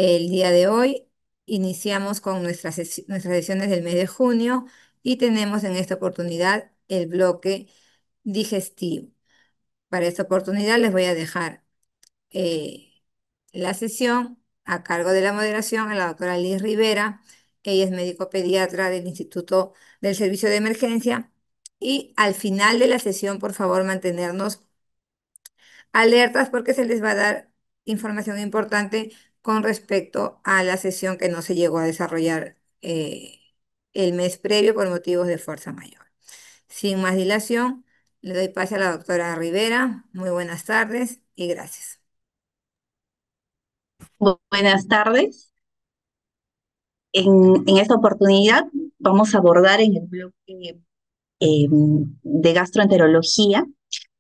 El día de hoy iniciamos con nuestras sesiones del mes de junio y tenemos en esta oportunidad el bloque digestivo. Para esta oportunidad les voy a dejar la sesión a cargo de la moderación a la doctora Liz Rivera. Ella es médico pediatra del Instituto del Servicio de Emergencia. Y al final de la sesión, por favor, mantenernos alertas porque se les va a dar información importante con respecto a la sesión que no se llegó a desarrollar el mes previo por motivos de fuerza mayor. Sin más dilación, le doy pase a la doctora Rivera. Muy buenas tardes y gracias. Buenas tardes. En esta oportunidad vamos a abordar en el bloque de gastroenterología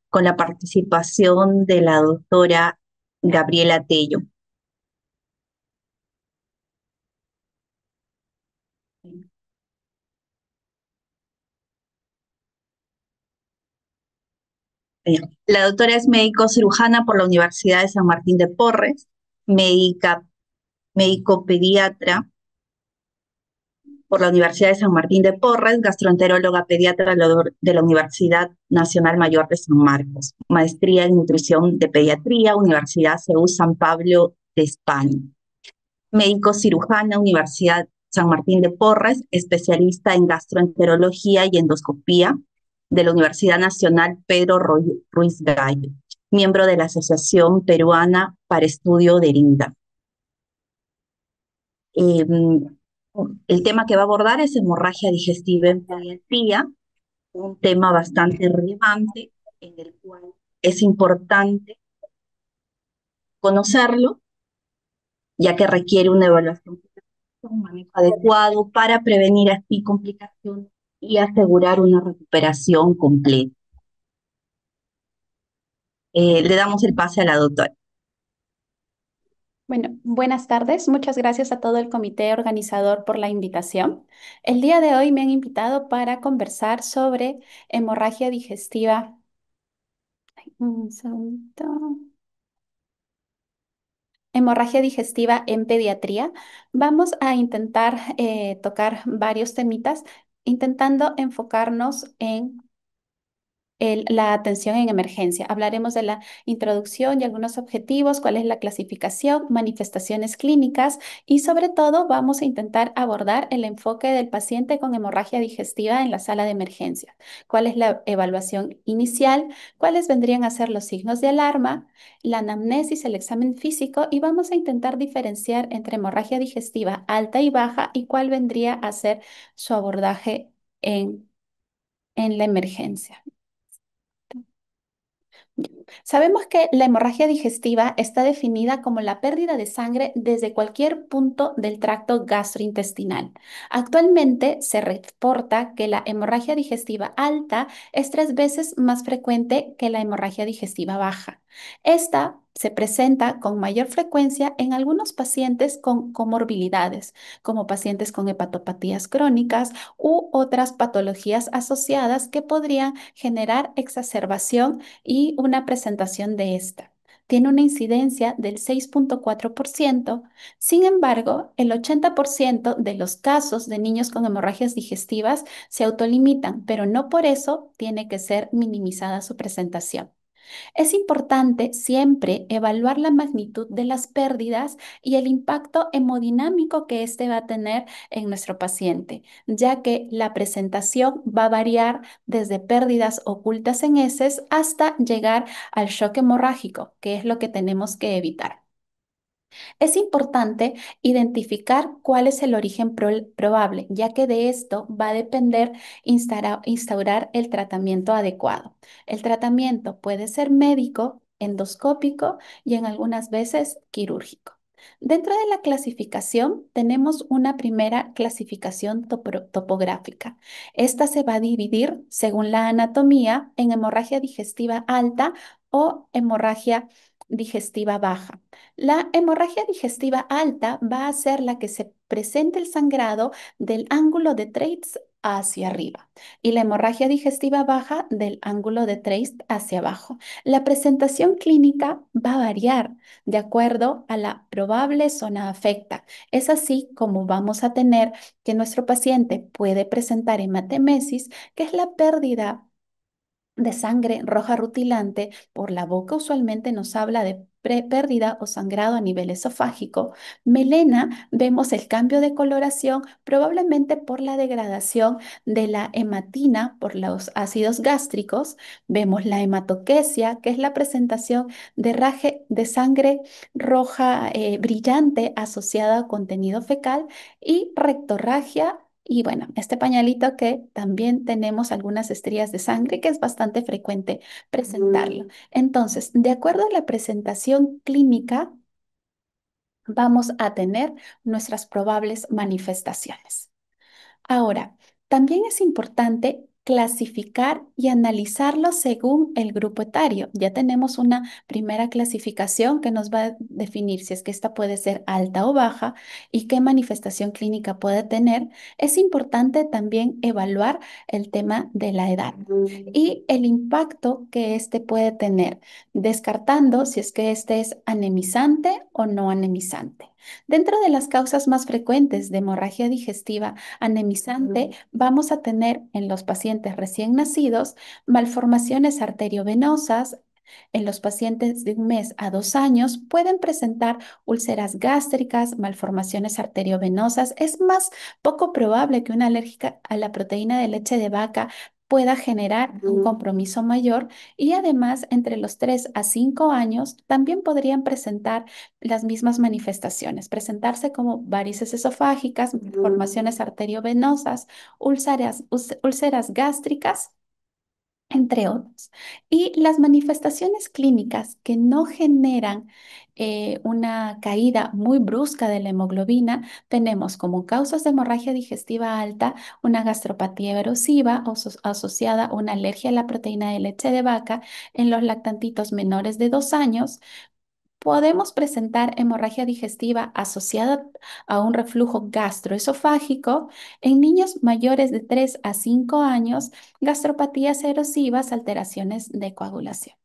con la participación de la doctora Gabriela Tello. La doctora es médico cirujana por la Universidad de San Martín de Porres, médica, médico pediatra por la Universidad de San Martín de Porres, gastroenteróloga pediatra de la Universidad Nacional Mayor de San Marcos, maestría en nutrición de pediatría, Universidad CEU San Pablo de España, médico cirujana, Universidad San Martín de Porres, especialista en gastroenterología y endoscopía de la Universidad Nacional Pedro Ruiz Gallo, miembro de la Asociación Peruana para Estudio de INDA. Eh, el tema que va a abordar es hemorragia digestiva en pediatría, un tema bastante relevante en el cual es importante conocerlo, ya que requiere una evaluación, un manejo adecuado para prevenir así complicaciones y asegurar una recuperación completa. Le damos el pase a la doctora. Bueno, buenas tardes. Muchas gracias a todo el comité organizador por la invitación. El día de hoy me han invitado para conversar sobre hemorragia digestiva. Un segundito. Hemorragia digestiva en pediatría. Vamos a intentar tocar varios temitas, intentando enfocarnos en la atención en emergencia. Hablaremos de la introducción y algunos objetivos, cuál es la clasificación, manifestaciones clínicas y sobre todo vamos a intentar abordar el enfoque del paciente con hemorragia digestiva en la sala de emergencia. ¿Cuál es la evaluación inicial? ¿Cuáles vendrían a ser los signos de alarma? La anamnesis, el examen físico y vamos a intentar diferenciar entre hemorragia digestiva alta y baja y cuál vendría a ser su abordaje en la emergencia. Sabemos que la hemorragia digestiva está definida como la pérdida de sangre desde cualquier punto del tracto gastrointestinal. Actualmente se reporta que la hemorragia digestiva alta es 3 veces más frecuente que la hemorragia digestiva baja. Esta se presenta con mayor frecuencia en algunos pacientes con comorbilidades, como pacientes con hepatopatías crónicas u otras patologías asociadas que podrían generar exacerbación y una presentación de esta. Tiene una incidencia del 6,4%. Sin embargo, el 80% de los casos de niños con hemorragias digestivas se autolimitan, pero no por eso tiene que ser minimizada su presentación. Es importante siempre evaluar la magnitud de las pérdidas y el impacto hemodinámico que éste va a tener en nuestro paciente, ya que la presentación va a variar desde pérdidas ocultas en heces hasta llegar al shock hemorrágico, que es lo que tenemos que evitar. Es importante identificar cuál es el origen probable, ya que de esto va a depender instaurar el tratamiento adecuado. El tratamiento puede ser médico, endoscópico y en algunas veces quirúrgico. Dentro de la clasificación tenemos una primera clasificación topográfica. Esta se va a dividir según la anatomía en hemorragia digestiva alta o hemorragia digestiva baja. La hemorragia digestiva alta va a ser la que se presenta el sangrado del ángulo de Treitz hacia arriba y la hemorragia digestiva baja del ángulo de Treist hacia abajo. La presentación clínica va a variar de acuerdo a la probable zona afecta. Es así como vamos a tener que nuestro paciente puede presentar hematemesis, que es la pérdida de sangre roja rutilante por la boca. Usualmente nos habla de pérdida o sangrado a nivel esofágico. Melena, vemos el cambio de coloración probablemente por la degradación de la hematina por los ácidos gástricos. Vemos la hematoquesia, que es la presentación de raje de sangre roja brillante asociada a contenido fecal, y rectorragia. Y bueno, este pañalito que también tenemos algunas estrías de sangre, que es bastante frecuente presentarlo. Entonces, de acuerdo a la presentación clínica, vamos a tener nuestras probables manifestaciones. Ahora, también es importante clasificar y analizarlo según el grupo etario. Ya tenemos una primera clasificación que nos va a definir si es que esta puede ser alta o baja y qué manifestación clínica puede tener. Es importante también evaluar el tema de la edad y el impacto que este puede tener, descartando si es que este es anemizante o no anemizante. Dentro de las causas más frecuentes de hemorragia digestiva anemizante, vamos a tener en los pacientes recién nacidos malformaciones arteriovenosas. En los pacientes de 1 mes a 2 años pueden presentar úlceras gástricas, malformaciones arteriovenosas. Es más poco probable que una alérgica a la proteína de leche de vaca pueda generar un compromiso mayor, y además entre los 3 a 5 años también podrían presentar las mismas manifestaciones, presentarse como varices esofágicas, malformaciones arteriovenosas, úlceras gástricas, entre otros. Y las manifestaciones clínicas que no generan una caída muy brusca de la hemoglobina, tenemos como causas de hemorragia digestiva alta una gastropatía erosiva asociada a una alergia a la proteína de leche de vaca en los lactantitos menores de 2 años. Podemos presentar hemorragia digestiva asociada a un reflujo gastroesofágico en niños mayores de 3 a 5 años, gastropatías erosivas, alteraciones de coagulación.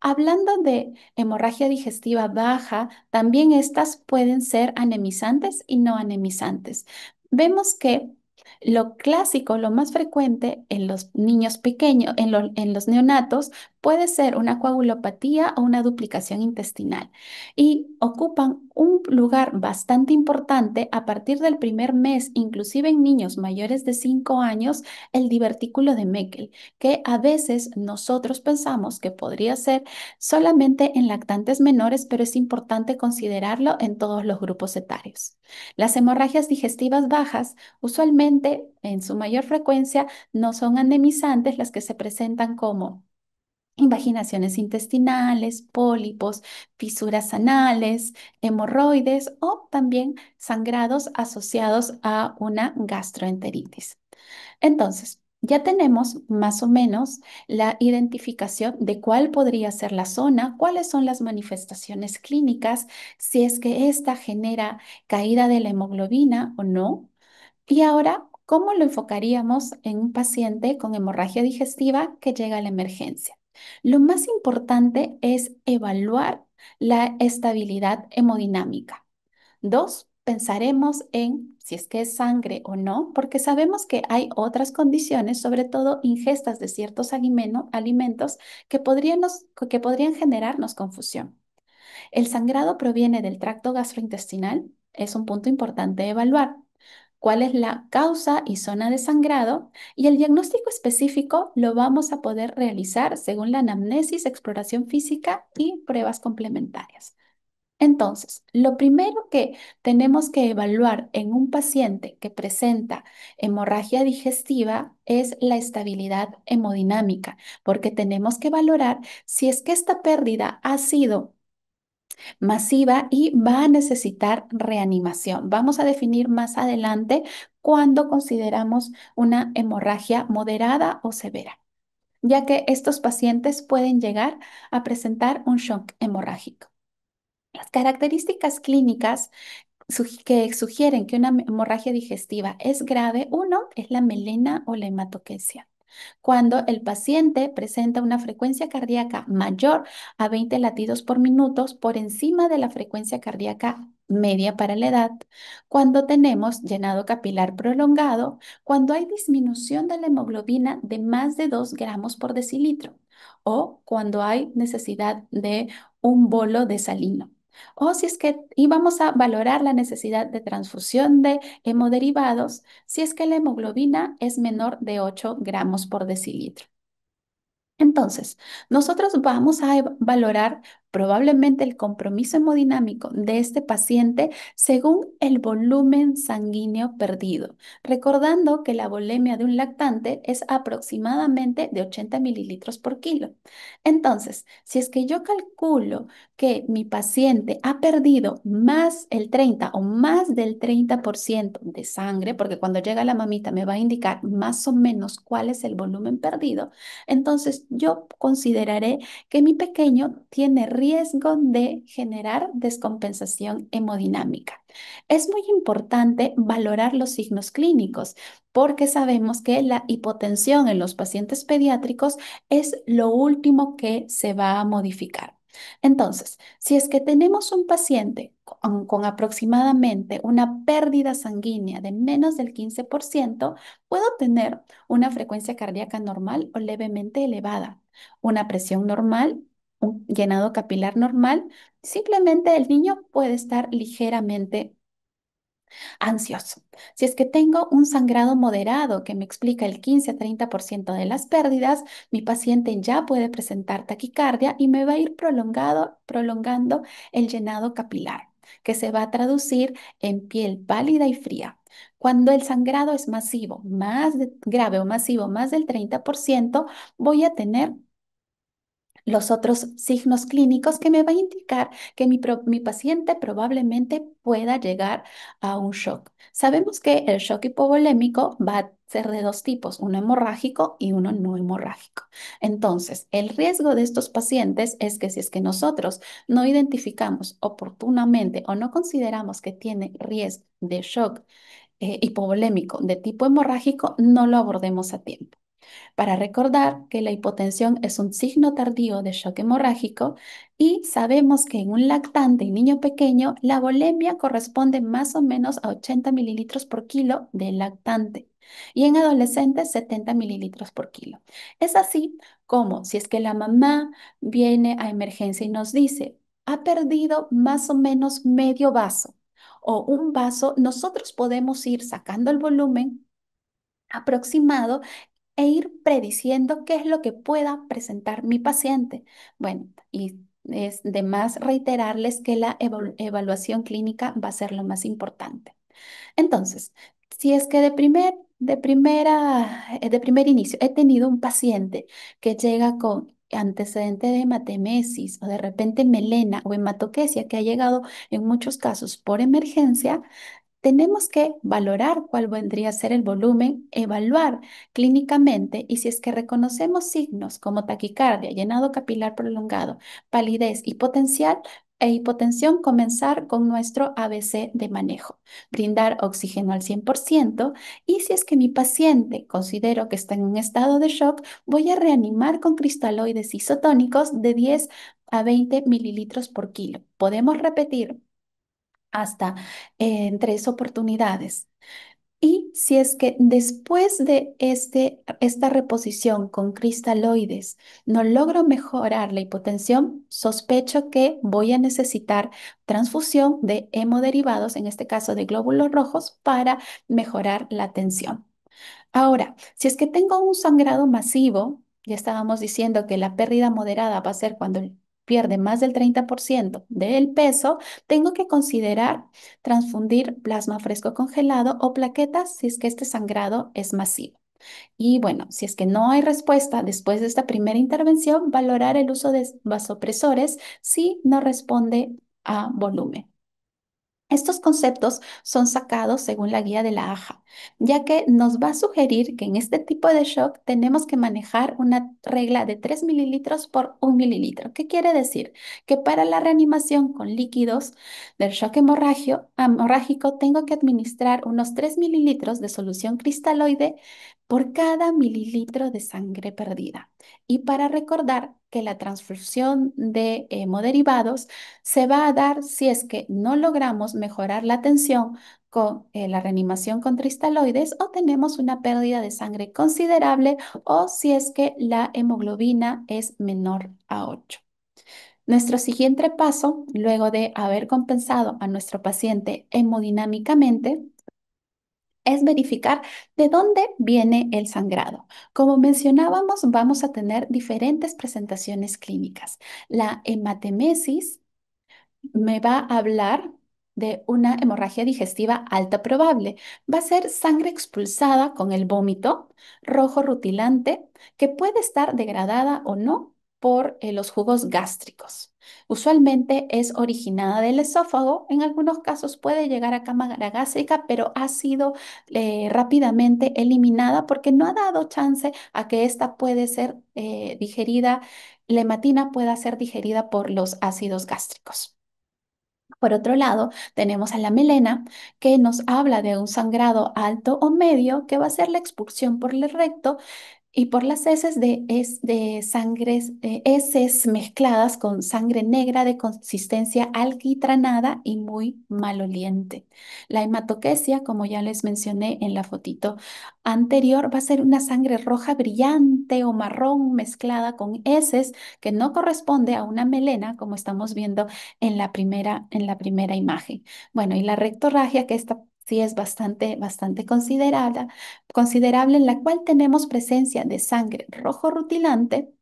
Hablando de hemorragia digestiva baja, también estas pueden ser anemizantes y no anemizantes. Vemos que lo clásico, lo más frecuente en los niños pequeños, en los neonatos, puede ser una coagulopatía o una duplicación intestinal, y ocupan un lugar bastante importante a partir del primer mes, inclusive en niños mayores de 5 años, el divertículo de Meckel, que a veces nosotros pensamos que podría ser solamente en lactantes menores, pero es importante considerarlo en todos los grupos etarios. Las hemorragias digestivas bajas, usualmente en su mayor frecuencia, no son anemizantes, las que se presentan como invaginaciones intestinales, pólipos, fisuras anales, hemorroides o también sangrados asociados a una gastroenteritis. Entonces, ya tenemos más o menos la identificación de cuál podría ser la zona, cuáles son las manifestaciones clínicas, si es que esta genera caída de la hemoglobina o no. Y ahora, ¿cómo lo enfocaríamos en un paciente con hemorragia digestiva que llega a la emergencia? Lo más importante es evaluar la estabilidad hemodinámica. 2, pensaremos en si es que es sangre o no, porque sabemos que hay otras condiciones, sobre todo ingestas de ciertos alimentos que podrían generarnos confusión. El sangrado proviene del tracto gastrointestinal, es un punto importante de evaluar. ¿Cuál es la causa y zona de sangrado? Y el diagnóstico específico lo vamos a poder realizar según la anamnesis, exploración física y pruebas complementarias. Entonces, lo primero que tenemos que evaluar en un paciente que presenta hemorragia digestiva es la estabilidad hemodinámica, porque tenemos que valorar si es que esta pérdida ha sido masiva y va a necesitar reanimación. Vamos a definir más adelante cuándo consideramos una hemorragia moderada o severa, ya que estos pacientes pueden llegar a presentar un shock hemorrágico. Las características clínicas que sugieren que una hemorragia digestiva es grave, uno es la melena o la hematoquesia. Cuando el paciente presenta una frecuencia cardíaca mayor a 20 latidos por minuto por encima de la frecuencia cardíaca media para la edad, cuando tenemos llenado capilar prolongado, cuando hay disminución de la hemoglobina de más de 2 gramos por decilitro o cuando hay necesidad de un bolo de salino. O si es que íbamos a valorar la necesidad de transfusión de hemoderivados si es que la hemoglobina es menor de 8 gramos por decilitro. Entonces, nosotros vamos a valorar probablemente el compromiso hemodinámico de este paciente según el volumen sanguíneo perdido, recordando que la volemia de un lactante es aproximadamente de 80 mililitros por kilo. Entonces, si es que yo calculo que mi paciente ha perdido más el 30 o más del 30% de sangre, porque cuando llega la mamita me va a indicar más o menos cuál es el volumen perdido, entonces yo consideraré que mi pequeño tiene riesgo de generar descompensación hemodinámica. Es muy importante valorar los signos clínicos porque sabemos que la hipotensión en los pacientes pediátricos es lo último que se va a modificar. Entonces, si es que tenemos un paciente con aproximadamente una pérdida sanguínea de menos del 15%, puedo tener una frecuencia cardíaca normal o levemente elevada, una presión normal, un llenado capilar normal. Simplemente el niño puede estar ligeramente ansioso. Si es que tengo un sangrado moderado que me explica el 15 a 30% de las pérdidas, mi paciente ya puede presentar taquicardia y me va a ir prolongando el llenado capilar, que se va a traducir en piel pálida y fría. Cuando el sangrado es masivo, grave o masivo, más del 30%, voy a tener los otros signos clínicos que me va a indicar que mi paciente probablemente pueda llegar a un shock. Sabemos que el shock hipovolémico va a ser de dos tipos, uno hemorrágico y uno no hemorrágico. Entonces, el riesgo de estos pacientes es que si es que nosotros no identificamos oportunamente o no consideramos que tiene riesgo de shock hipovolémico de tipo hemorrágico, no lo abordemos a tiempo para recordar que la hipotensión es un signo tardío de shock hemorrágico y sabemos que en un lactante y niño pequeño la volemia corresponde más o menos a 80 mililitros por kilo del lactante y en adolescentes 70 mililitros por kilo. Es así como si es que la mamá viene a emergencia y nos dice, ha perdido más o menos medio vaso o un vaso, nosotros podemos ir sacando el volumen aproximado e ir prediciendo qué es lo que pueda presentar mi paciente. Bueno, y es de más reiterarles que la evaluación clínica va a ser lo más importante. Entonces, si es que de primer inicio he tenido un paciente que llega con antecedente de hematemesis o de repente melena o hematoquesia que ha llegado en muchos casos por emergencia, tenemos que valorar cuál vendría a ser el volumen, evaluar clínicamente y si es que reconocemos signos como taquicardia, llenado capilar prolongado, palidez hipotensión, comenzar con nuestro ABC de manejo, brindar oxígeno al 100% y si es que mi paciente considero que está en un estado de shock, voy a reanimar con cristaloides isotónicos de 10 a 20 mililitros por kilo. Podemos repetir hasta en 3 oportunidades. Y si es que después de esta reposición con cristaloides no logro mejorar la hipotensión, sospecho que voy a necesitar transfusión de hemoderivados, en este caso de glóbulos rojos, para mejorar la tensión. Ahora, si es que tengo un sangrado masivo, ya estábamos diciendo que la pérdida moderada va a ser cuando pierde más del 30% del peso, tengo que considerar transfundir plasma fresco congelado o plaquetas si es que este sangrado es masivo. Y bueno, si es que no hay respuesta después de esta primera intervención, valorar el uso de vasopresores si no responde a volumen. Estos conceptos son sacados según la guía de la AJA, ya que nos va a sugerir que en este tipo de shock tenemos que manejar una regla de 3 mililitros por 1 mililitro. ¿Qué quiere decir? Que para la reanimación con líquidos del shock hemorrágico tengo que administrar unos 3 mililitros de solución cristaloide por cada mililitro de sangre perdida. Y para recordar que la transfusión de hemoderivados se va a dar si es que no logramos mejorar la tensión con la reanimación con cristaloides o tenemos una pérdida de sangre considerable o si es que la hemoglobina es menor a 8. Nuestro siguiente paso, luego de haber compensado a nuestro paciente hemodinámicamente, es verificar de dónde viene el sangrado. Como mencionábamos, vamos a tener diferentes presentaciones clínicas. La hematemesis me va a hablar de una hemorragia digestiva alta probable. Va a ser sangre expulsada con el vómito, rojo rutilante, que puede estar degradada o no por los jugos gástricos. Usualmente es originada del esófago, en algunos casos puede llegar a cámara gástrica, pero ha sido rápidamente eliminada porque no ha dado chance a que esta puede ser digerida, la hematina pueda ser digerida por los ácidos gástricos. Por otro lado, tenemos a la melena, que nos habla de un sangrado alto o medio, que va a ser la expulsión por el recto y por las heces de sangres, heces mezcladas con sangre negra de consistencia alquitranada y muy maloliente. La hematoquesia, como ya les mencioné en la fotito anterior, va a ser una sangre roja brillante o marrón mezclada con heces que no corresponde a una melena, como estamos viendo en la primera imagen. Bueno, y la rectorragia, que esta sí es bastante considerable, en la cual tenemos presencia de sangre rojo rutilante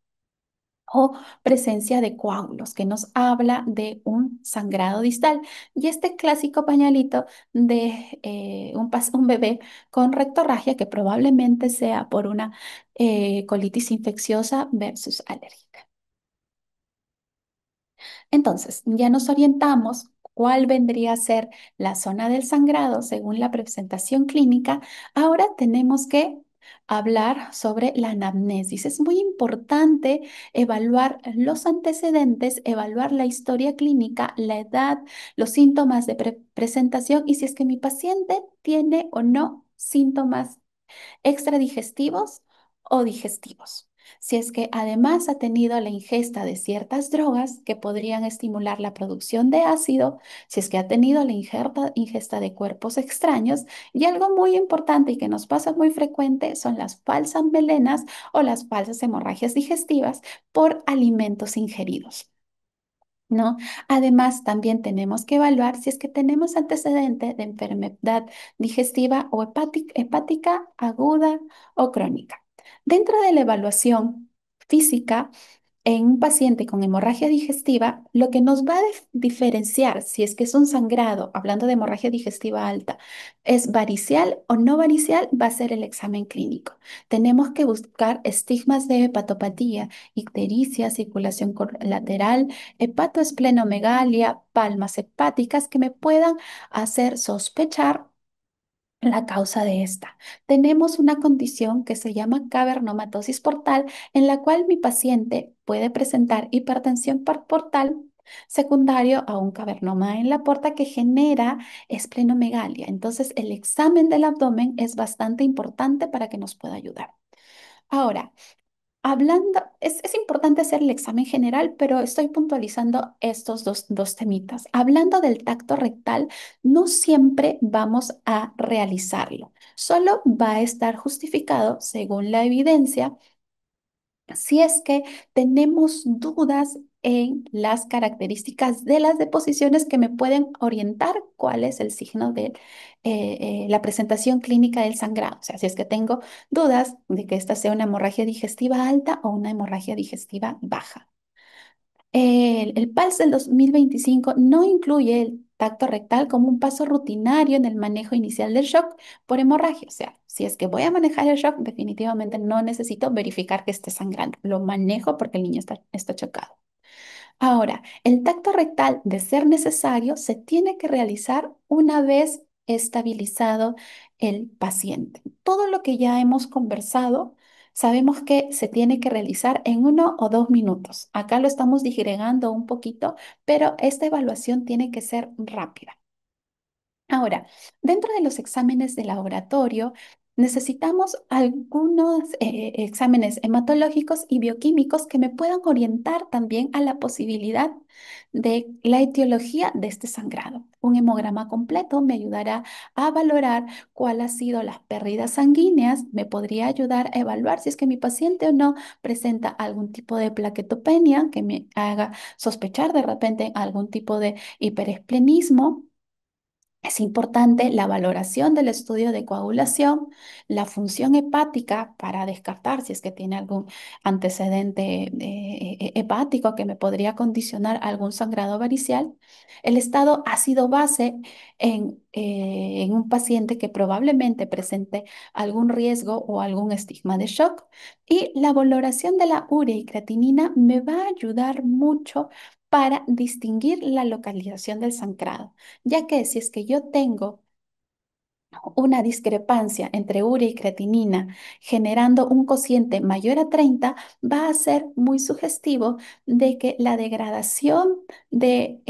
o presencia de coágulos, que nos habla de un sangrado distal. Y este clásico pañuelito de un bebé con rectorragia, que probablemente sea por una colitis infecciosa versus alérgica. Entonces, ya nos orientamos cuál vendría a ser la zona del sangrado según la presentación clínica. Ahora tenemos que hablar sobre la anamnesis. Es muy importante evaluar los antecedentes, evaluar la historia clínica, la edad, los síntomas de presentación y si es que mi paciente tiene o no síntomas extradigestivos o digestivos. Si es que además ha tenido la ingesta de ciertas drogas que podrían estimular la producción de ácido, si es que ha tenido la ingesta de cuerpos extraños, y algo muy importante y que nos pasa muy frecuente son las falsas melenas o las falsas hemorragias digestivas por alimentos ingeridos. ¿No? Además, también tenemos que evaluar si es que tenemos antecedente de enfermedad digestiva o hepática aguda o crónica. Dentro de la evaluación física, en un paciente con hemorragia digestiva, lo que nos va a diferenciar si es que es un sangrado, hablando de hemorragia digestiva alta, es varicial o no varicial, va a ser el examen clínico. Tenemos que buscar estigmas de hepatopatía, ictericia, circulación lateral, hepatoesplenomegalia, palmas hepáticas que me puedan hacer sospechar la causa de esta. Tenemos una condición que se llama cavernomatosis portal, en la cual mi paciente puede presentar hipertensión portal secundario a un cavernoma en la porta que genera esplenomegalia. Entonces, el examen del abdomen es bastante importante para que nos pueda ayudar. Ahora, es importante hacer el examen general, pero estoy puntualizando estos dos temitas. Hablando del tacto rectal, no siempre vamos a realizarlo. Solo va a estar justificado, según la evidencia, si es que tenemos dudas en las características de las deposiciones que me pueden orientar cuál es el signo de la presentación clínica del sangrado. O sea, si es que tengo dudas de que esta sea una hemorragia digestiva alta o una hemorragia digestiva baja. El PALS del 2025 no incluye el tacto rectal como un paso rutinario en el manejo inicial del shock por hemorragia. O sea, si es que voy a manejar el shock, definitivamente no necesito verificar que esté sangrando. Lo manejo porque el niño está chocado. Ahora, el tacto rectal, de ser necesario, se tiene que realizar una vez estabilizado el paciente. Todo lo que ya hemos conversado, sabemos que se tiene que realizar en 1 o 2 minutos. Acá lo estamos digregando un poquito, pero esta evaluación tiene que ser rápida. Ahora, dentro de los exámenes de laboratorio, necesitamos algunos exámenes hematológicos y bioquímicos que me puedan orientar también a la posibilidad de la etiología de este sangrado. Un hemograma completo me ayudará a valorar cuál ha sido las pérdidas sanguíneas, me podría ayudar a evaluar si es que mi paciente o no presenta algún tipo de plaquetopenia que me haga sospechar de repente algún tipo de hiperesplenismo. Es importante la valoración del estudio de coagulación, la función hepática para descartar si es que tiene algún antecedente hepático que me podría condicionar algún sangrado varicial, el estado ácido-base en un paciente que probablemente presente algún riesgo o algún estigma de shock, y la valoración de la urea y creatinina me va a ayudar mucho para distinguir la localización del sangrado, ya que si es que yo tengo una discrepancia entre urea y creatinina generando un cociente mayor a 30, va a ser muy sugestivo de que la degradación de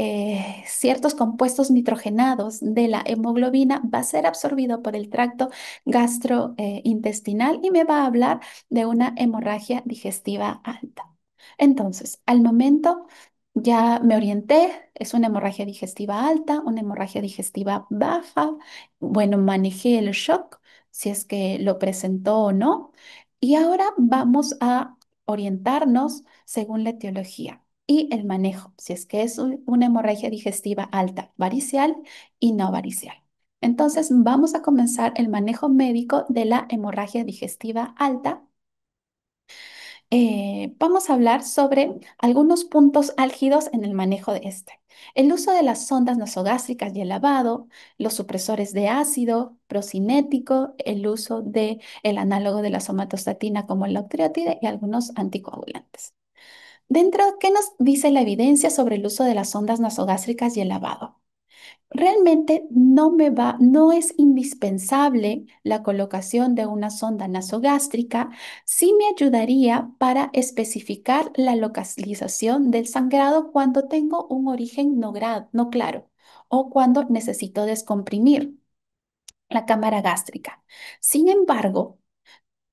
ciertos compuestos nitrogenados de la hemoglobina va a ser absorbido por el tracto gastrointestinal y me va a hablar de una hemorragia digestiva alta. Entonces, al momento ya me orienté, es una hemorragia digestiva alta, una hemorragia digestiva baja. Bueno, manejé el shock, si es que lo presentó o no. Y ahora vamos a orientarnos según la etiología y el manejo, si es que es una hemorragia digestiva alta, varicial y no varicial. Entonces, vamos a comenzar el manejo médico de la hemorragia digestiva alta. Vamos a hablar sobre algunos puntos álgidos en el manejo de este. El uso de las sondas nasogástricas y el lavado, los supresores de ácido, procinético, el uso del análogo de la somatostatina como el octreotide y algunos anticoagulantes. Dentro, ¿qué nos dice la evidencia sobre el uso de las sondas nasogástricas y el lavado? Realmente no es indispensable la colocación de una sonda nasogástrica, sí me ayudaría para especificar la localización del sangrado cuando tengo un origen no claro o cuando necesito descomprimir la cámara gástrica. Sin embargo,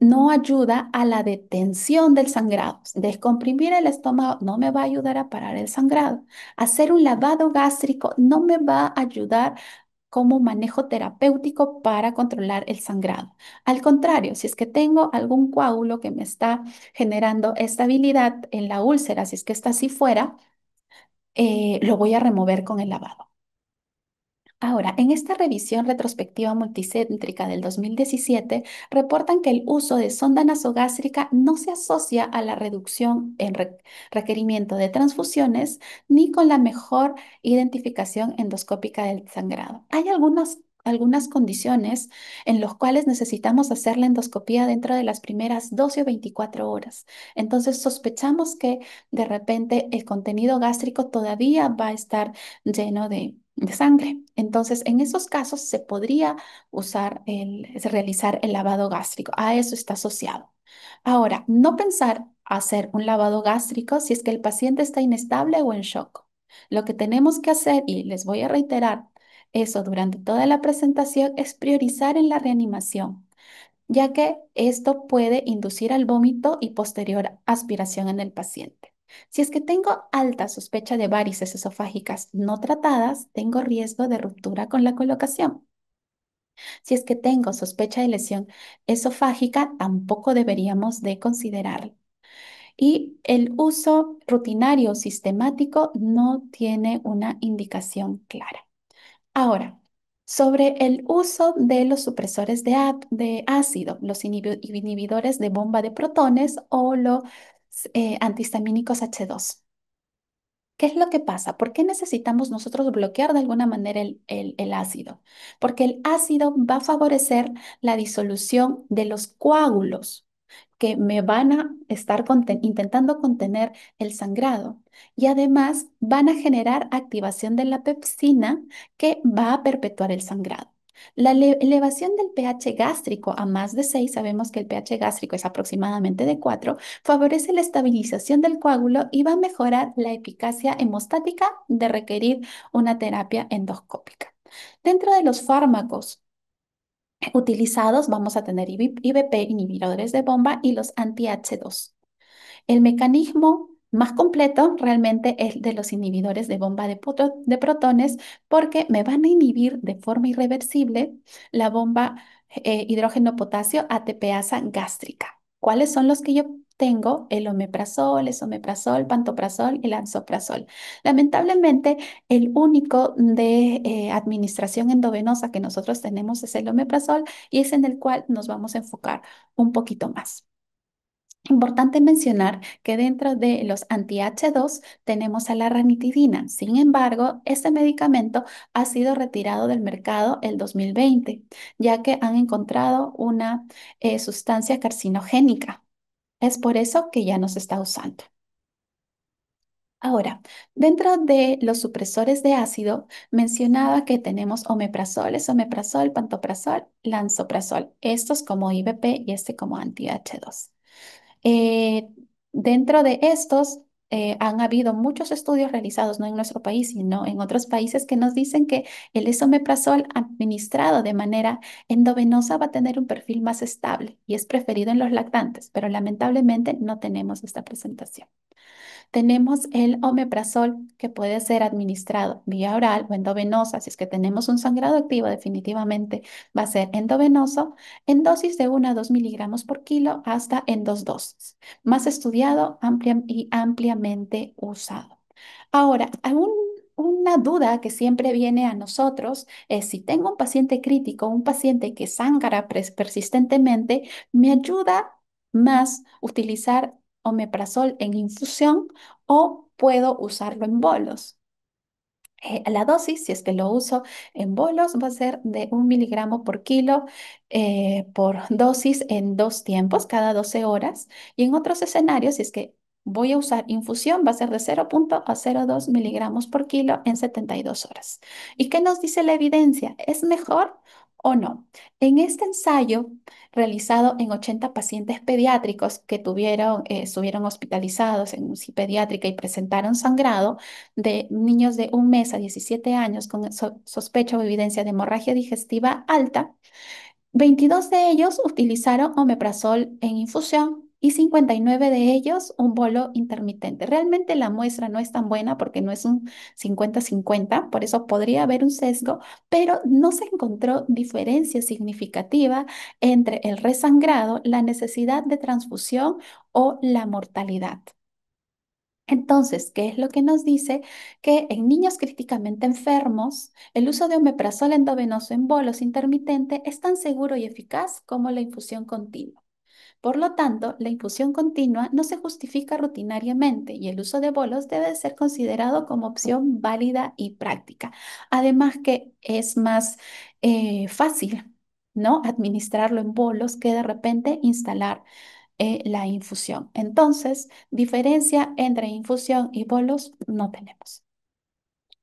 no ayuda a la detención del sangrado. Descomprimir el estómago no me va a ayudar a parar el sangrado. Hacer un lavado gástrico no me va a ayudar como manejo terapéutico para controlar el sangrado. Al contrario, si es que tengo algún coágulo que me está generando estabilidad en la úlcera, si es que está así fuera, lo voy a remover con el lavado. Ahora, en esta revisión retrospectiva multicéntrica del 2017, reportan que el uso de sonda nasogástrica no se asocia a la reducción en requerimiento de transfusiones ni con la mejor identificación endoscópica del sangrado. Hay algunas condiciones en las cuales necesitamos hacer la endoscopía dentro de las primeras 12 o 24 horas. Entonces, sospechamos que de repente el contenido gástrico todavía va a estar lleno de sangre. Entonces, en esos casos se podría realizar el lavado gástrico. A eso está asociado. Ahora, no pensar hacer un lavado gástrico si es que el paciente está inestable o en shock. Lo que tenemos que hacer, y les voy a reiterar eso durante toda la presentación, es priorizar en la reanimación, ya que esto puede inducir al vómito y posterior aspiración en el paciente. Si es que tengo alta sospecha de varices esofágicas no tratadas, tengo riesgo de ruptura con la colocación. Si es que tengo sospecha de lesión esofágica, tampoco deberíamos de considerarlo. Y el uso rutinario sistemático no tiene una indicación clara. Ahora, sobre el uso de los supresores de ácido, los inhibidores de bomba de protones o los antihistamínicos H2. ¿Qué es lo que pasa? ¿Por qué necesitamos nosotros bloquear de alguna manera el ácido? Porque el ácido va a favorecer la disolución de los coágulos. que me van a estar intentando contener el sangrado y además van a generar activación de la pepsina que va a perpetuar el sangrado. La elevación del pH gástrico a más de 6, sabemos que el pH gástrico es aproximadamente de 4, favorece la estabilización del coágulo y va a mejorar la eficacia hemostática de requerir una terapia endoscópica. Dentro de los fármacos utilizados vamos a tener IBP, inhibidores de bomba, y los anti-H2. El mecanismo más completo realmente es de los inhibidores de bomba de protones porque me van a inhibir de forma irreversible la bomba hidrógeno-potasio ATPasa gástrica. ¿Cuáles son los que yo tengo? El omeprazol, esomeprazol, pantoprazol y lansoprazol. Lamentablemente, el único de administración endovenosa que nosotros tenemos es el omeprazol y es en el cual nos vamos a enfocar un poquito más. Importante mencionar que dentro de los anti-H2 tenemos a la ranitidina. Sin embargo, este medicamento ha sido retirado del mercado el 2020, ya que han encontrado una sustancia carcinogénica. Es por eso que ya no se está usando. Ahora, dentro de los supresores de ácido, mencionaba que tenemos omeprazol, esomeprazol, pantoprazol, lansoprazol. Estos como IBP y este como anti-H2. Eh, Dentro de estos, han habido muchos estudios realizados, no en nuestro país, sino en otros países, que nos dicen que el esomeprazol administrado de manera endovenosa va a tener un perfil más estable y es preferido en los lactantes, pero lamentablemente no tenemos esta presentación. Tenemos el omeprazol que puede ser administrado vía oral o endovenosa. Si es que tenemos un sangrado activo, definitivamente va a ser endovenoso en dosis de 1 a 2 miligramos por kilo hasta en 2 dosis. Más estudiado y ampliamente usado. Ahora, una duda que siempre viene a nosotros es si tengo un paciente crítico, un paciente que sangra persistentemente, ¿me ayuda más utilizar omeprazol en infusión o puedo usarlo en bolos? La dosis, si es que lo uso en bolos, va a ser de 1 miligramo por kilo por dosis en 2 tiempos, cada 12 horas. Y en otros escenarios, si es que voy a usar infusión, va a ser de 0,02 miligramos por kilo en 72 horas. ¿Y qué nos dice la evidencia? ¿Es mejor o no? En este ensayo realizado en 80 pacientes pediátricos que estuvieron hospitalizados en UCI pediátrica y presentaron sangrado, de niños de 1 mes a 17 años con sospecha o evidencia de hemorragia digestiva alta, 22 de ellos utilizaron omeprazol en infusión y 59 de ellos un bolo intermitente. Realmente la muestra no es tan buena porque no es un 50-50, por eso podría haber un sesgo, pero no se encontró diferencia significativa entre el resangrado, la necesidad de transfusión o la mortalidad. Entonces, ¿qué es lo que nos dice? Que en niños críticamente enfermos, el uso de omeprazol endovenoso en bolos intermitente es tan seguro y eficaz como la infusión continua. Por lo tanto, la infusión continua no se justifica rutinariamente y el uso de bolos debe ser considerado como opción válida y práctica. Además que es más fácil, ¿no? Administrarlo en bolos que de repente instalar la infusión. Entonces, diferencia entre infusión y bolos no tenemos.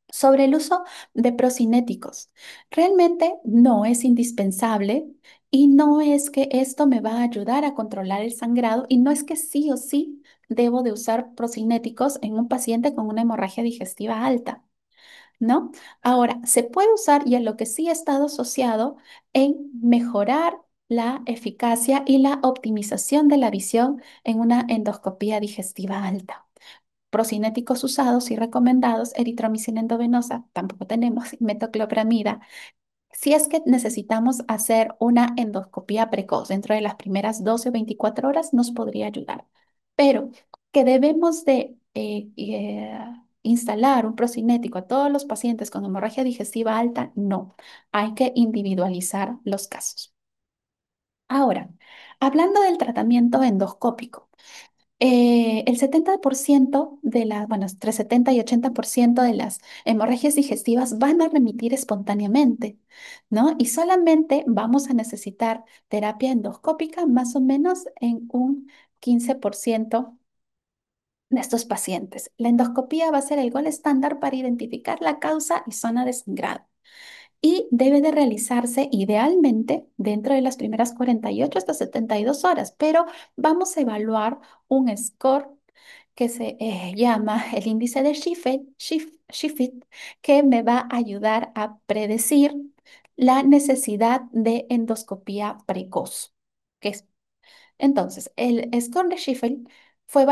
Sobre el uso de procinéticos, realmente no es indispensable y no es que esto me va a ayudar a controlar el sangrado y no es que sí o sí debo de usar procinéticos en un paciente con una hemorragia digestiva alta, ¿no? Ahora, se puede usar y a lo que sí ha estado asociado en mejorar la eficacia y la optimización de la visión en una endoscopía digestiva alta. Procinéticos usados y recomendados, eritromicina endovenosa, tampoco tenemos, y metoclopramida. Si es que necesitamos hacer una endoscopía precoz dentro de las primeras 12 o 24 horas, nos podría ayudar. Pero que debemos de instalar un procinético a todos los pacientes con hemorragia digestiva alta, no. Hay que individualizar los casos. Ahora, hablando del tratamiento endoscópico. El 70% de las, bueno, entre 70 y 80% de las hemorragias digestivas van a remitir espontáneamente, ¿no? Y solamente vamos a necesitar terapia endoscópica más o menos en un 15% de estos pacientes. La endoscopía va a ser el gol estándar para identificar la causa y zona de sangrado y debe de realizarse idealmente dentro de las primeras 48 hasta 72 horas, pero vamos a evaluar un score que se llama el índice de Shifit, que me va a ayudar a predecir la necesidad de endoscopía precoz, que es entonces, el score de Sheffield fue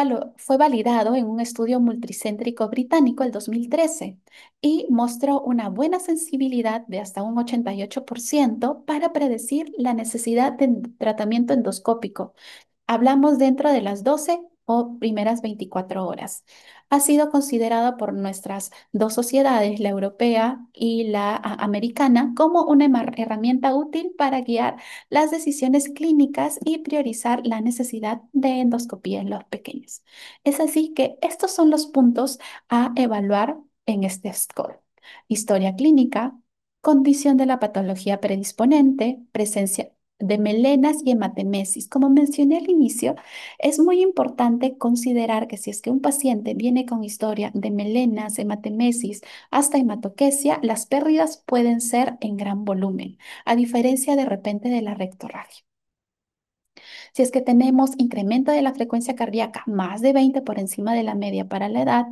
validado en un estudio multicéntrico británico el 2013 y mostró una buena sensibilidad de hasta un 88% para predecir la necesidad de tratamiento endoscópico. Hablamos dentro de las 12 o primeras 24 horas. Ha sido considerado por nuestras dos sociedades, la europea y la americana, como una herramienta útil para guiar las decisiones clínicas y priorizar la necesidad de endoscopía en los pequeños. Es así que estos son los puntos a evaluar en este score. Historia clínica, condición de la patología predisponente, presencia de melenas y hematemesis. Como mencioné al inicio, es muy importante considerar que si es que un paciente viene con historia de melenas, hematemesis, hasta hematoquesia, las pérdidas pueden ser en gran volumen, a diferencia de repente de la rectorragia. Si es que tenemos incremento de la frecuencia cardíaca más de 20 por encima de la media para la edad,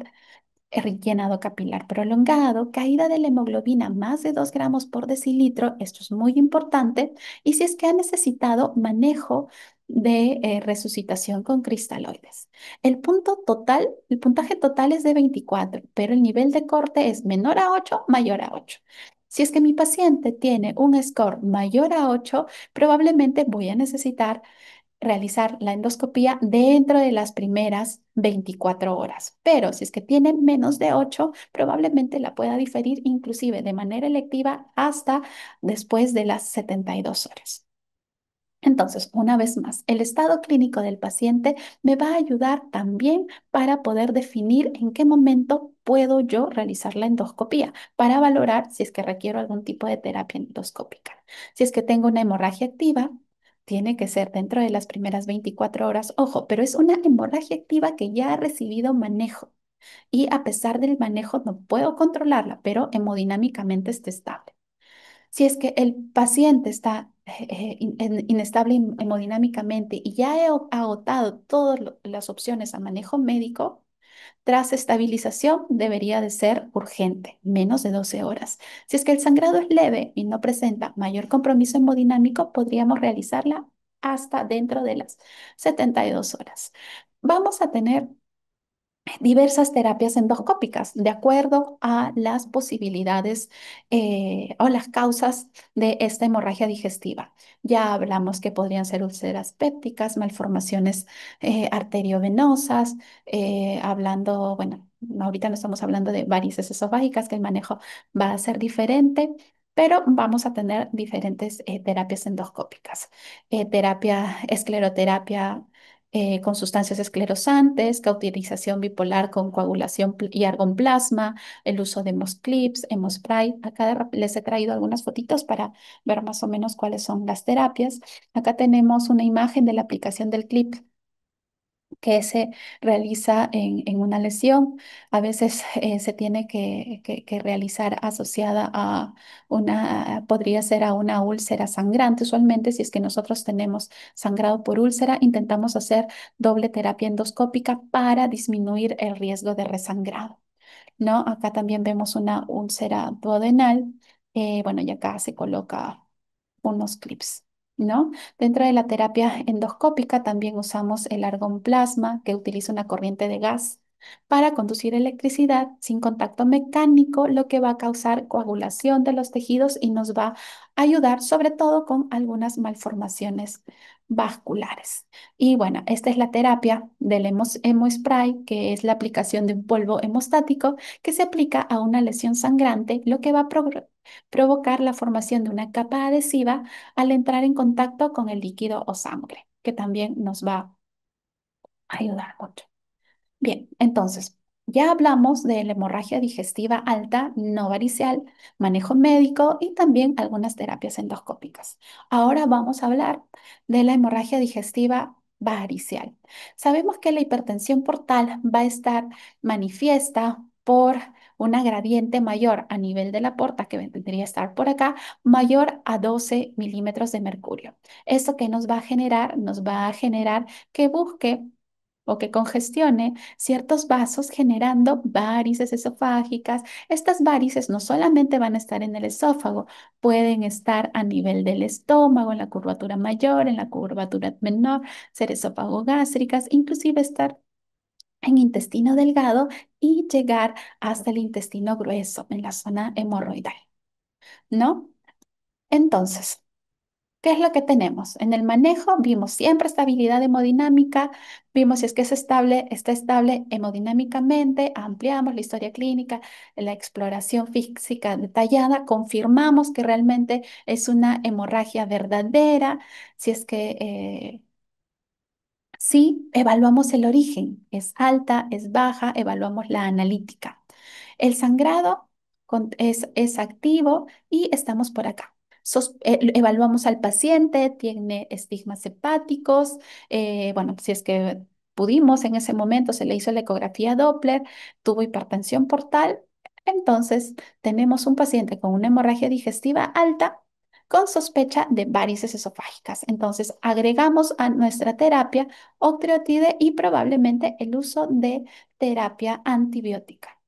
llenado capilar prolongado, caída de la hemoglobina más de 2 gramos por decilitro, esto es muy importante, y si es que ha necesitado manejo de resucitación con cristaloides. El puntaje total es de 24, pero el nivel de corte es menor a 8, mayor a 8. Si es que mi paciente tiene un score mayor a 8, probablemente voy a necesitar realizar la endoscopía dentro de las primeras 24 horas. Pero si es que tiene menos de 8, probablemente la pueda diferir inclusive de manera electiva hasta después de las 72 horas. Entonces, una vez más, el estado clínico del paciente me va a ayudar también para poder definir en qué momento puedo yo realizar la endoscopía para valorar si es que requiero algún tipo de terapia endoscópica. Si es que tengo una hemorragia activa, tiene que ser dentro de las primeras 24 horas. Ojo, pero es una hemorragia activa que ya ha recibido manejo y a pesar del manejo no puedo controlarla, pero hemodinámicamente está estable. Si es que el paciente está inestable hemodinámicamente y ya he agotado todas las opciones a manejo médico, tras estabilización debería de ser urgente, menos de 12 horas. Si es que el sangrado es leve y no presenta mayor compromiso hemodinámico, podríamos realizarla hasta dentro de las 72 horas. Vamos a tener diversas terapias endoscópicas de acuerdo a las posibilidades o las causas de esta hemorragia digestiva. Ya hablamos que podrían ser úlceras pépticas, malformaciones arteriovenosas, hablando, bueno, ahorita no estamos hablando de varices esofágicas, que el manejo va a ser diferente. Pero vamos a tener diferentes terapias endoscópicas. Terapia, escleroterapia con sustancias esclerosantes, cauterización bipolar con coagulación y argonplasma, el uso de hemosclips, hemospray. Acá les he traído algunas fotitos para ver más o menos cuáles son las terapias. Acá tenemos una imagen de la aplicación del clip que se realiza en una lesión. A veces se tiene que realizar asociada a podría ser a una úlcera sangrante. Usualmente, si es que nosotros tenemos sangrado por úlcera, intentamos hacer doble terapia endoscópica para disminuir el riesgo de resangrado, ¿no? Acá también vemos una úlcera duodenal. Bueno, y acá se coloca unos clips, ¿no? Dentro de la terapia endoscópica también usamos el argón plasma, que utiliza una corriente de gas para conducir electricidad sin contacto mecánico, lo que va a causar coagulación de los tejidos y nos va a ayudar sobre todo con algunas malformaciones vasculares. Y bueno, esta es la terapia del hemospray, que es la aplicación de un polvo hemostático que se aplica a una lesión sangrante, lo que va a provocar la formación de una capa adhesiva al entrar en contacto con el líquido o sangre, que también nos va ayudar mucho. Bien, entonces, ya hablamos de la hemorragia digestiva alta no varicial, manejo médico y también algunas terapias endoscópicas. Ahora vamos a hablar de la hemorragia digestiva varicial. Sabemos que la hipertensión portal va a estar manifiesta por una gradiente mayor a nivel de la porta, que vendría a estar por acá, mayor a 12 milímetros de mercurio. ¿Esto que nos va a generar? Nos va a generar que busque o que congestione ciertos vasos generando varices esofágicas. Estas varices no solamente van a estar en el esófago, pueden estar a nivel del estómago, en la curvatura mayor, en la curvatura menor, ser esófago gástricas, inclusive estar en intestino delgado y llegar hasta el intestino grueso, en la zona hemorroidal, ¿no? Entonces, ¿qué es lo que tenemos? En el manejo vimos siempre estabilidad hemodinámica, vimos si es que es estable, está estable hemodinámicamente, ampliamos la historia clínica, la exploración física detallada, confirmamos que realmente es una hemorragia verdadera, si es que sí, evaluamos el origen, es alta, es baja, evaluamos la analítica. El sangrado es activo y estamos por acá. Evaluamos al paciente, tiene estigmas hepáticos, bueno, si es que pudimos en ese momento, se le hizo la ecografía Doppler, tuvo hipertensión portal, entonces tenemos un paciente con una hemorragia digestiva alta con sospecha de varices esofágicas. Entonces agregamos a nuestra terapia octreotide y probablemente el uso de terapia antibiótica.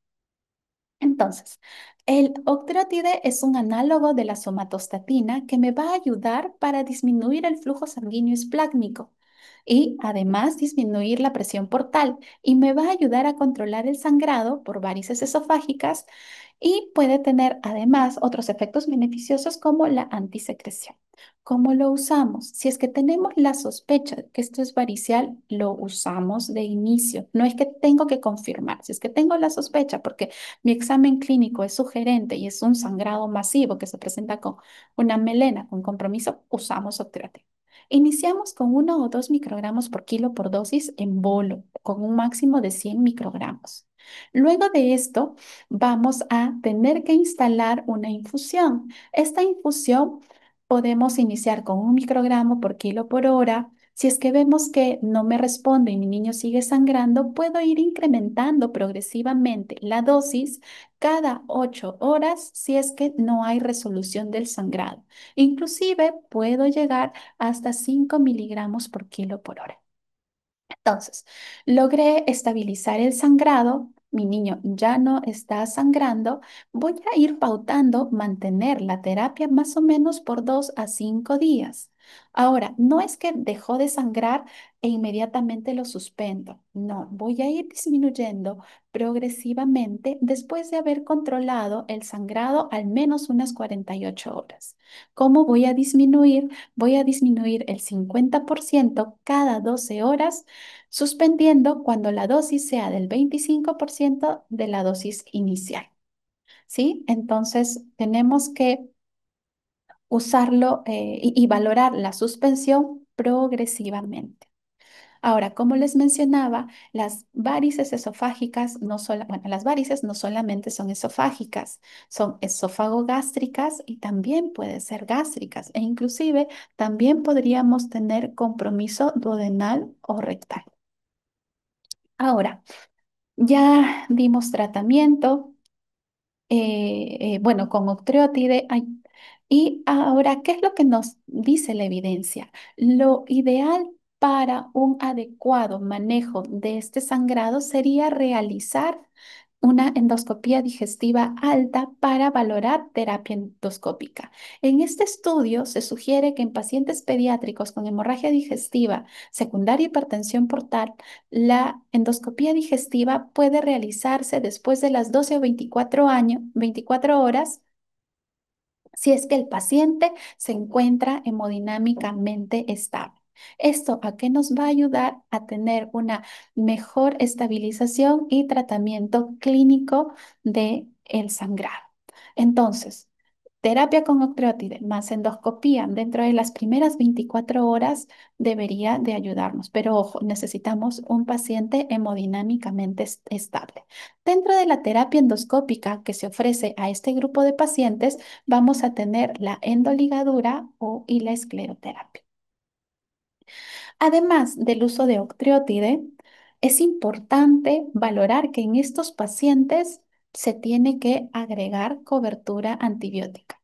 Entonces, el octreotide es un análogo de la somatostatina que me va a ayudar para disminuir el flujo sanguíneo esplácnico y además disminuir la presión portal y me va a ayudar a controlar el sangrado por varices esofágicas y puede tener además otros efectos beneficiosos como la antisecreción. ¿Cómo lo usamos? Si es que tenemos la sospecha de que esto es varicial, lo usamos de inicio. No es que tengo que confirmar. Si es que tengo la sospecha porque mi examen clínico es sugerente y es un sangrado masivo que se presenta con una melena con compromiso, usamos octreotide. Iniciamos con 1 o 2 microgramos por kilo por dosis en bolo, con un máximo de 100 microgramos. Luego de esto, vamos a tener que instalar una infusión. Esta infusión podemos iniciar con 1 microgramo por kilo por hora. Si es que vemos que no me responde y mi niño sigue sangrando, puedo ir incrementando progresivamente la dosis cada 8 horas si es que no hay resolución del sangrado. Inclusive puedo llegar hasta 5 miligramos por kilo por hora. Entonces, logré estabilizar el sangrado, mi niño ya no está sangrando, voy a ir pautando mantener la terapia más o menos por 2 a 5 días. Ahora, no es que dejó de sangrar e inmediatamente lo suspendo, no, voy a ir disminuyendo progresivamente después de haber controlado el sangrado al menos unas 48 horas. ¿Cómo voy a disminuir? Voy a disminuir el 50% cada 12 horas suspendiendo cuando la dosis sea del 25% de la dosis inicial, ¿sí? Entonces, tenemos que usarlo y valorar la suspensión progresivamente. Ahora, como les mencionaba, las varices esofágicas bueno, las varices no solamente son esofágicas, son esófago-gástricas y también pueden ser gástricas e inclusive también podríamos tener compromiso duodenal o rectal. Ahora, ya dimos tratamiento, bueno, con octreotide. Y ahora, ¿qué es lo que nos dice la evidencia? Lo ideal para un adecuado manejo de este sangrado sería realizar una endoscopía digestiva alta para valorar terapia endoscópica. En este estudio se sugiere que en pacientes pediátricos con hemorragia digestiva secundaria a hipertensión portal, la endoscopía digestiva puede realizarse después de las 12 o 24 horas si es que el paciente se encuentra hemodinámicamente estable. ¿Esto a qué nos va a ayudar? A tener una mejor estabilización y tratamiento clínico del sangrado. Entonces, Terapia con octreotide más endoscopía dentro de las primeras 24 horas debería de ayudarnos, pero ojo, necesitamos un paciente hemodinámicamente estable. Dentro de la terapia endoscópica que se ofrece a este grupo de pacientes, vamos a tener la endoligadura y la escleroterapia. Además del uso de octreotide, es importante valorar que en estos pacientes se tiene que agregar cobertura antibiótica.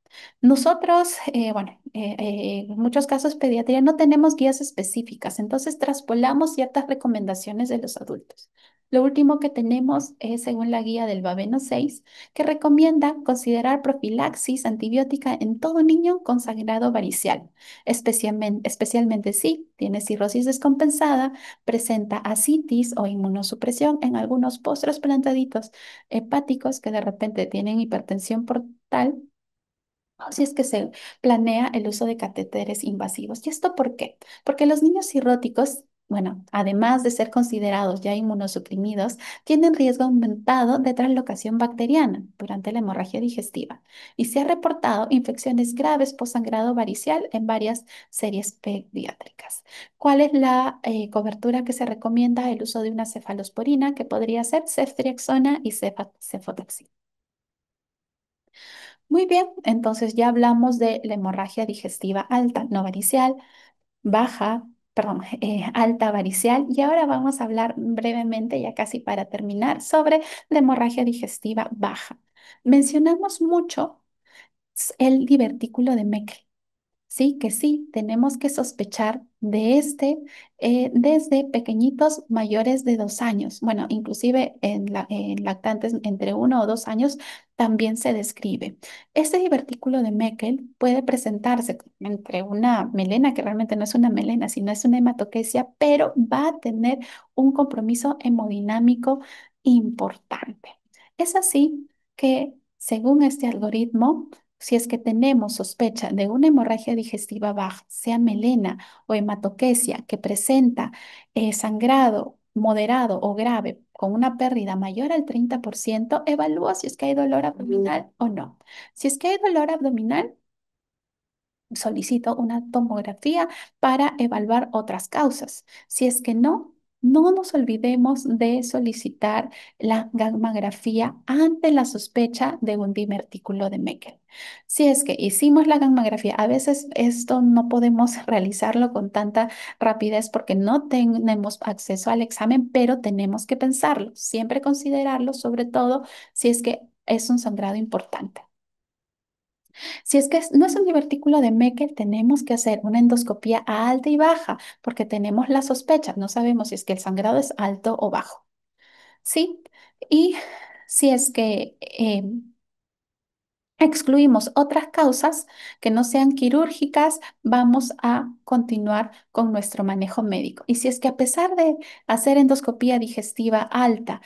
Nosotros, en muchos casos pediatría no tenemos guías específicas, entonces traspolamos ciertas recomendaciones de los adultos. Lo último que tenemos es según la guía del Babeno 6, que recomienda considerar profilaxis antibiótica en todo niño con sangrado varicial especialmente si tiene cirrosis descompensada, presenta ascitis o inmunosupresión en algunos post-trasplantaditos hepáticos que de repente tienen hipertensión portal. Si es que se planea el uso de catéteres invasivos. ¿Y esto por qué? Porque los niños cirróticos, bueno, además de ser considerados ya inmunosuprimidos, tienen riesgo aumentado de translocación bacteriana durante la hemorragia digestiva y se ha reportado infecciones graves post-sangrado varicial en varias series pediátricas. ¿Cuál es la cobertura que se recomienda? El uso de una cefalosporina que podría ser ceftriaxona y cefotaxima. Muy bien, entonces ya hablamos de la hemorragia digestiva alta, no varicial, baja, perdón, alta varicial, y ahora vamos a hablar brevemente, ya casi para terminar, sobre la hemorragia digestiva baja. Mencionamos mucho el divertículo de Meckel. Sí, que sí, tenemos que sospechar de este desde pequeñitos mayores de 2 años. Bueno, inclusive en lactantes entre 1 o 2 años también se describe. Este divertículo de Meckel puede presentarse entre una melena, que realmente no es una melena, sino es una hematoquesia, pero va a tener un compromiso hemodinámico importante. Es así que, según este algoritmo, si es que tenemos sospecha de una hemorragia digestiva baja, sea melena o hematoquesia que presenta sangrado moderado o grave con una pérdida mayor al 30%, evalúa si es que hay dolor abdominal o no. Si es que hay dolor abdominal, solicito una tomografía para evaluar otras causas. Si es que no, no nos olvidemos de solicitar la gammagrafía ante la sospecha de un divertículo de Meckel. Si es que hicimos la gammagrafía, a veces esto no podemos realizarlo con tanta rapidez porque no tenemos acceso al examen, pero tenemos que pensarlo, siempre considerarlo, sobre todo si es que es un sangrado importante. Si es que no es un divertículo de Meckel, tenemos que hacer una endoscopía alta y baja porque tenemos la sospecha, no sabemos si es que el sangrado es alto o bajo. ¿Sí? Y si es que excluimos otras causas que no sean quirúrgicas, vamos a continuar con nuestro manejo médico. Y si es que a pesar de hacer endoscopía digestiva alta,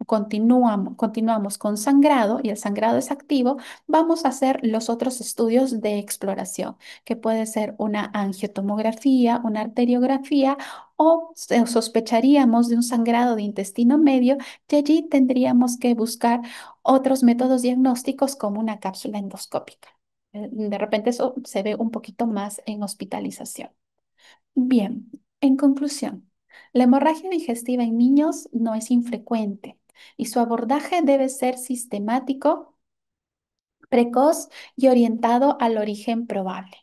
continuamos con sangrado y el sangrado es activo, vamos a hacer los otros estudios de exploración, que puede ser una angiotomografía, una arteriografía o sospecharíamos de un sangrado de intestino medio y allí tendríamos que buscar otros métodos diagnósticos como una cápsula endoscópica. De repente eso se ve un poquito más en hospitalización. Bien, en conclusión, la hemorragia digestiva en niños no es infrecuente y su abordaje debe ser sistemático, precoz y orientado al origen probable.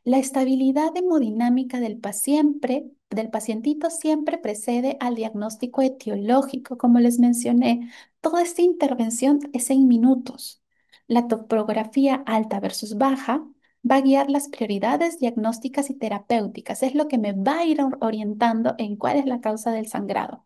La estabilidad hemodinámica del pacientito siempre precede al diagnóstico etiológico. Como les mencioné, toda esta intervención es en minutos. La topografía alta versus baja va a guiar las prioridades diagnósticas y terapéuticas. Es lo que me va a ir orientando en cuál es la causa del sangrado.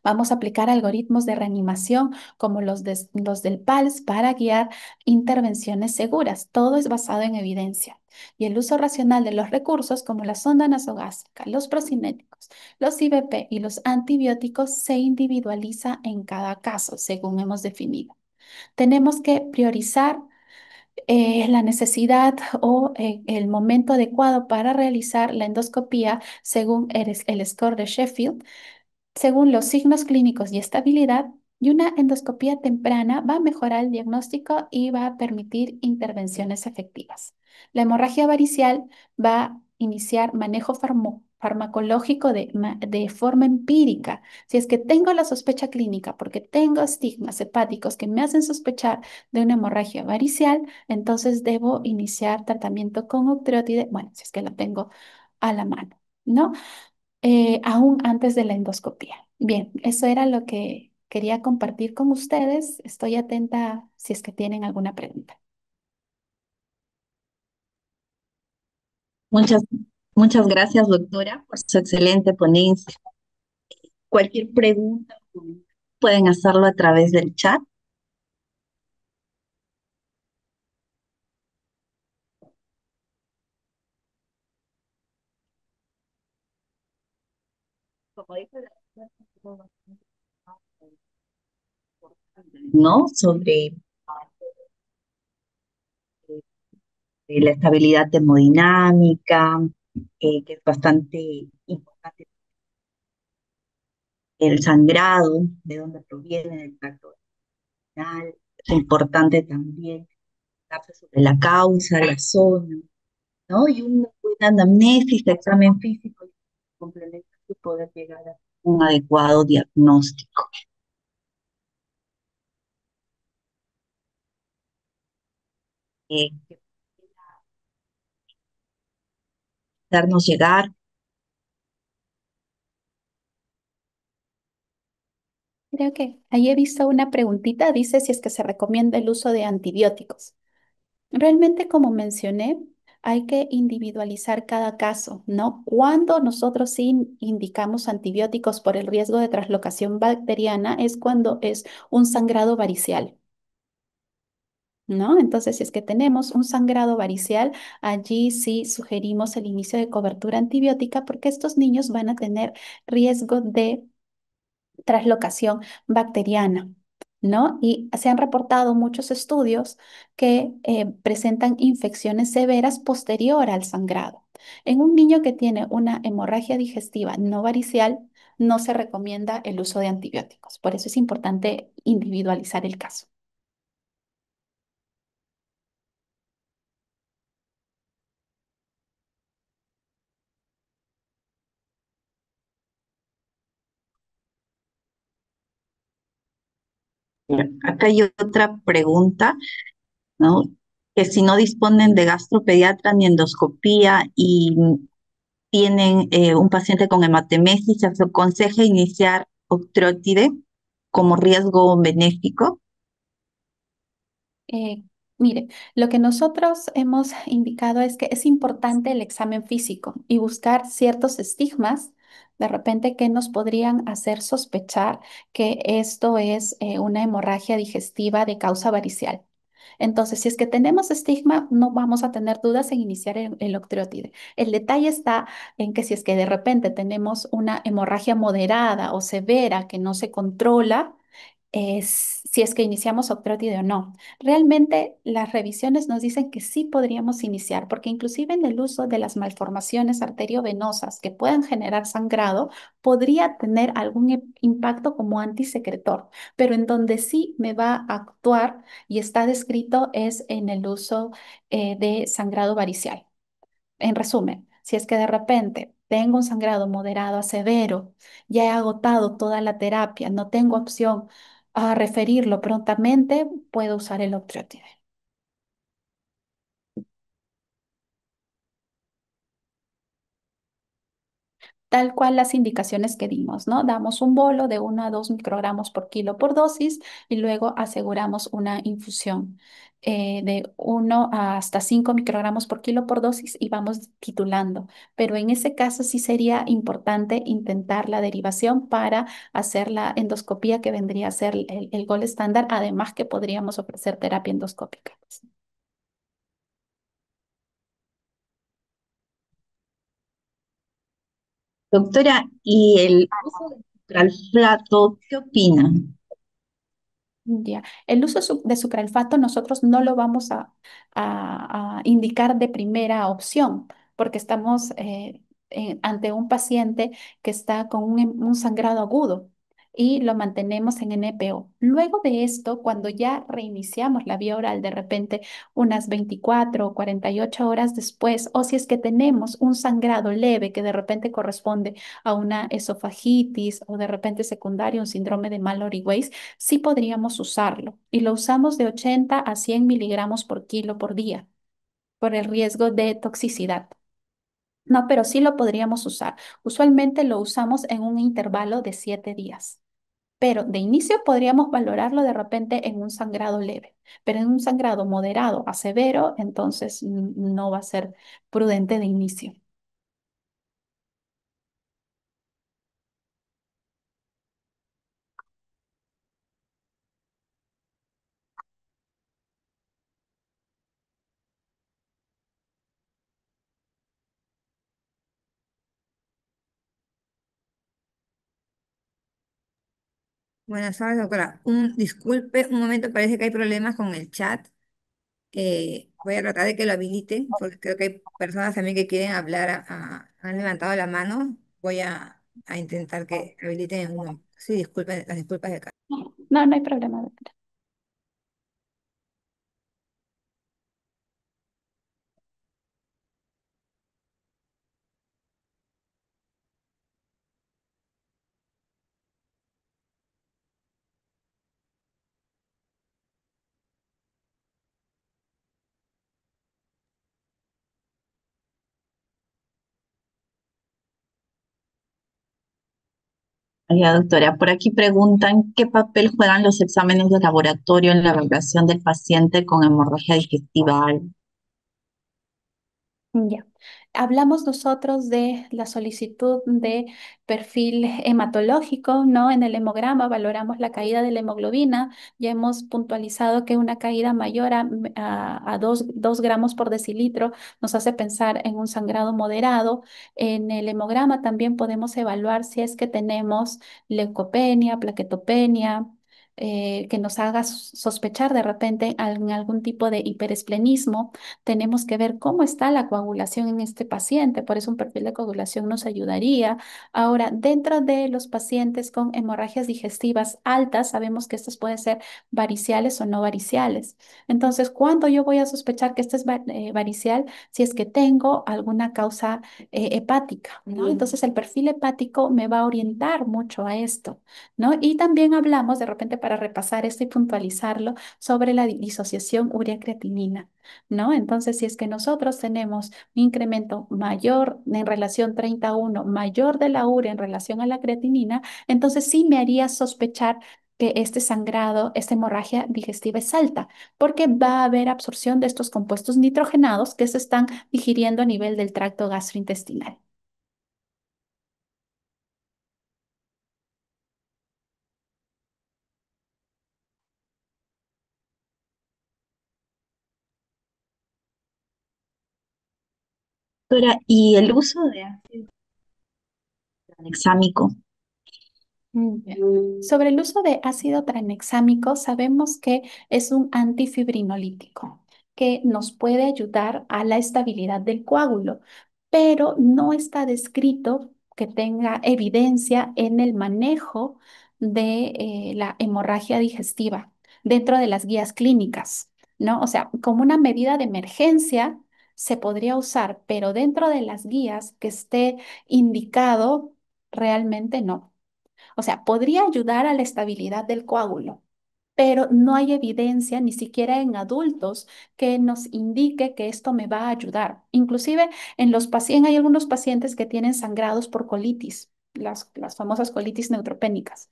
Vamos a aplicar algoritmos de reanimación como los del PALS para guiar intervenciones seguras. Todo es basado en evidencia. Y el uso racional de los recursos como la sonda nasogástrica, los procinéticos, los IVP y los antibióticos se individualiza en cada caso, según hemos definido. Tenemos que priorizar la necesidad o el momento adecuado para realizar la endoscopía según el score de Sheffield según los signos clínicos y estabilidad, Y una endoscopía temprana va a mejorar el diagnóstico y va a permitir intervenciones efectivas. La hemorragia varicial va a iniciar manejo farmacológico de forma empírica. Si es que tengo la sospecha clínica porque tengo estigmas hepáticos que me hacen sospechar de una hemorragia varicial, entonces debo iniciar tratamiento con octreotide, bueno, si es que lo tengo a la mano, ¿no? Aún antes de la endoscopía. Bien, eso era lo que quería compartir con ustedes. Estoy atenta si es que tienen alguna pregunta. Muchas, muchas gracias, doctora, por su excelente ponencia. Cualquier pregunta pueden hacerlo a través del chat. Como dice la doctora, ¿no? Sobre la estabilidad termodinámica, que es bastante importante, el sangrado, de dónde proviene el tracto vaginal, es importante también darse sobre la causa, la zona, ¿no? Y una buena anamnesis, examen físico, complemento y poder llegar a un adecuado diagnóstico. Que darnos llegar. Creo que ahí he visto una preguntita, dice si es que se recomienda el uso de antibióticos. Realmente, como mencioné, hay que individualizar cada caso, ¿no? Cuando nosotros sí indicamos antibióticos por el riesgo de translocación bacteriana es cuando es un sangrado varicial. ¿No? Entonces, si es que tenemos un sangrado varicial, allí sí sugerimos el inicio de cobertura antibiótica porque estos niños van a tener riesgo de translocación bacteriana, ¿no? Y se han reportado muchos estudios que presentan infecciones severas posterior al sangrado. En un niño que tiene una hemorragia digestiva no varicial, no se recomienda el uso de antibióticos. Por eso es importante individualizar el caso. Acá hay otra pregunta, ¿no? Que si no disponen de gastropediatra ni endoscopía y tienen un paciente con hematemesis, se aconseja iniciar octreotide como riesgo benéfico. Eh, Mire, lo que nosotros hemos indicado es que es importante el examen físico y buscar ciertos estigmas de repente que nos podrían hacer sospechar que esto es una hemorragia digestiva de causa varicial. Entonces, si es que tenemos estigma, no vamos a tener dudas en iniciar el octreotide. El detalle está en que si es que de repente tenemos una hemorragia moderada o severa que no se controla, es si es que iniciamos octreotide o no. Realmente las revisiones nos dicen que sí podríamos iniciar, porque inclusive en el uso de las malformaciones arteriovenosas que puedan generar sangrado, podría tener algún impacto como antisecretor, pero en donde sí me va a actuar y está descrito es en el uso de sangrado varicial. En resumen, si es que de repente tengo un sangrado moderado a severo, ya he agotado toda la terapia, no tengo opción a referirlo prontamente, puedo usar el octreotide. Tal cual las indicaciones que dimos, ¿no? Damos un bolo de 1 a 2 microgramos por kilo por dosis y luego aseguramos una infusión de 1 hasta 5 microgramos por kilo por dosis y vamos titulando. Pero en ese caso sí sería importante intentar la derivación para hacer la endoscopía que vendría a ser el gol estándar, además que podríamos ofrecer terapia endoscópica. Doctora, ¿y el uso del supralfato, qué opina? Ya. El uso de sucralfato nosotros no lo vamos a indicar de primera opción porque estamos ante un paciente que está con un sangrado agudo. y lo mantenemos en NPO. Luego de esto, cuando ya reiniciamos la vía oral de repente unas 24 o 48 horas después, o si es que tenemos un sangrado leve que de repente corresponde a una esofagitis o de repente secundario, un síndrome de Mallory-Weiss, sí podríamos usarlo. Y lo usamos de 80 a 100 miligramos por kilo por día por el riesgo de toxicidad. No, pero sí lo podríamos usar. Usualmente lo usamos en un intervalo de 7 días. Pero de inicio podríamos valorarlo de repente en un sangrado leve, pero en un sangrado moderado a severo, entonces no va a ser prudente de inicio. Buenas tardes, doctora. Disculpe, un momento, parece que hay problemas con el chat. Voy a tratar de que lo habiliten, porque creo que hay personas también que quieren hablar, han levantado la mano. Voy a intentar que habiliten en un momento. Sí, disculpen, las disculpas de acá. No, no hay problema, doctora. Ya, doctora, por aquí preguntan qué papel juegan los exámenes de laboratorio en la evaluación del paciente con hemorragia digestiva alta. Ya. Hablamos nosotros de la solicitud de perfil hematológico, ¿no? En el hemograma valoramos la caída de la hemoglobina. Ya hemos puntualizado que una caída mayor a 2 gramos por decilitro nos hace pensar en un sangrado moderado. En el hemograma también podemos evaluar si es que tenemos leucopenia, plaquetopenia. Que nos haga sospechar de repente en algún tipo de hiperesplenismo. Tenemos que ver cómo está la coagulación en este paciente, por eso un perfil de coagulación nos ayudaría. Ahora, dentro de los pacientes con hemorragias digestivas altas, sabemos que estas pueden ser variciales o no variciales. Entonces, ¿cuándo yo voy a sospechar que este es varicial? Si es que tengo alguna causa hepática, ¿no? Entonces, el perfil hepático me va a orientar mucho a esto, ¿no? Y también hablamos, de repente, para repasar esto y puntualizarlo, sobre la disociación urea-creatinina. ¿No? Entonces, si es que nosotros tenemos un incremento mayor en relación 31, mayor de la urea en relación a la creatinina, entonces sí me haría sospechar que este sangrado, esta hemorragia digestiva es alta, porque va a haber absorción de estos compuestos nitrogenados que se están digiriendo a nivel del tracto gastrointestinal. Doctora, ¿y el uso de ácido tranexámico? Bien. Sobre el uso de ácido tranexámico, sabemos que es un antifibrinolítico que nos puede ayudar a la estabilidad del coágulo, pero no está descrito que tenga evidencia en el manejo de la hemorragia digestiva dentro de las guías clínicas, ¿no? O sea, como una medida de emergencia se podría usar, pero dentro de las guías que esté indicado, realmente no. O sea, podría ayudar a la estabilidad del coágulo, pero no hay evidencia ni siquiera en adultos que nos indique que esto me va a ayudar. Inclusive en los pacientes, hay algunos pacientes que tienen sangrados por colitis, las famosas colitis neutropénicas.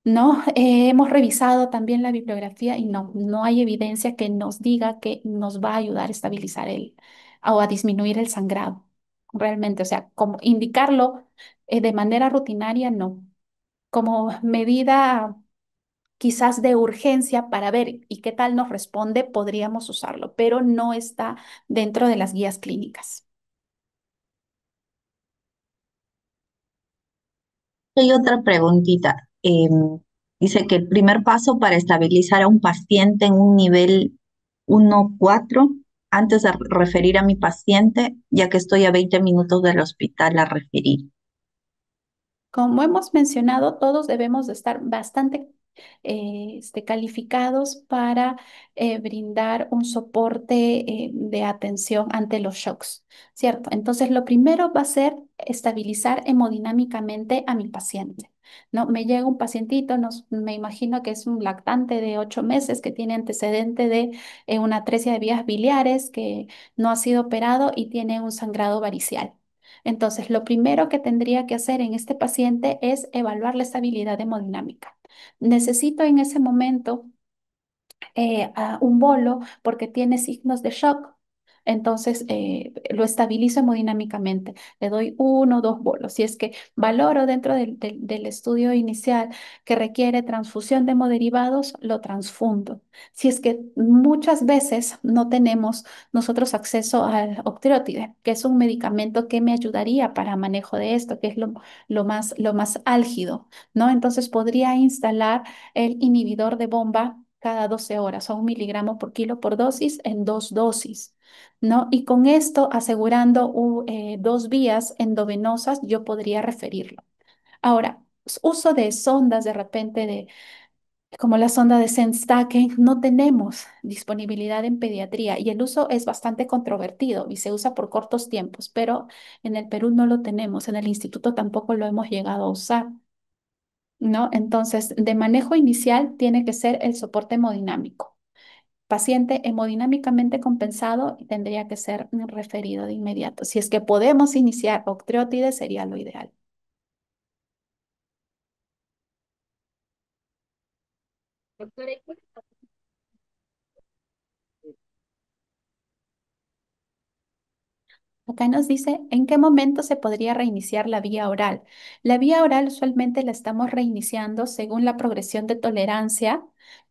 No, hemos revisado también la bibliografía y no, no hay evidencia que nos diga que nos va a ayudar a estabilizar o a disminuir el sangrado. Realmente, o sea, como indicarlo de manera rutinaria, no como medida quizás de urgencia para ver y qué tal nos responde, podríamos usarlo, pero no está dentro de las guías clínicas. Hay otra preguntita. Dice que el primer paso para estabilizar a un paciente en un nivel 1-4, antes de referir a mi paciente, ya que estoy a 20 minutos del hospital a referir. Como hemos mencionado, todos debemos de estar bastante calificados para brindar un soporte de atención ante los shocks, ¿cierto? Entonces, lo primero va a ser estabilizar hemodinámicamente a mi paciente. ¿No? Me llega un pacientito, me imagino que es un lactante de 8 meses que tiene antecedente de una atresia de vías biliares, que no ha sido operado y tiene un sangrado varicial. Entonces, lo primero que tendría que hacer en este paciente es evaluar la estabilidad hemodinámica. Necesito en ese momento a un bolo porque tiene signos de shock. Entonces lo estabilizo hemodinámicamente. Le doy 1 o 2 bolos. Si es que valoro dentro del estudio inicial que requiere transfusión de hemoderivados, lo transfundo. Si es que muchas veces no tenemos nosotros acceso al octreotide, que es un medicamento que me ayudaría para manejo de esto, que es lo más álgido, ¿no? Entonces podría instalar el inhibidor de bomba cada 12 horas o 1 miligramo por kilo por dosis en 2 dosis, ¿no? Y con esto, asegurando 2 vías endovenosas, yo podría referirlo. Ahora, uso de sondas de repente como la sonda de Senstaken, no tenemos disponibilidad en pediatría y el uso es bastante controvertido y se usa por cortos tiempos, pero en el Perú no lo tenemos, en el instituto tampoco lo hemos llegado a usar. ¿No? Entonces, de manejo inicial tiene que ser el soporte hemodinámico. Paciente hemodinámicamente compensado tendría que ser referido de inmediato. Si es que podemos iniciar octreotide, sería lo ideal. Doctora, Acá nos dice en qué momento se podría reiniciar la vía oral. La vía oral usualmente la estamos reiniciando según la progresión de tolerancia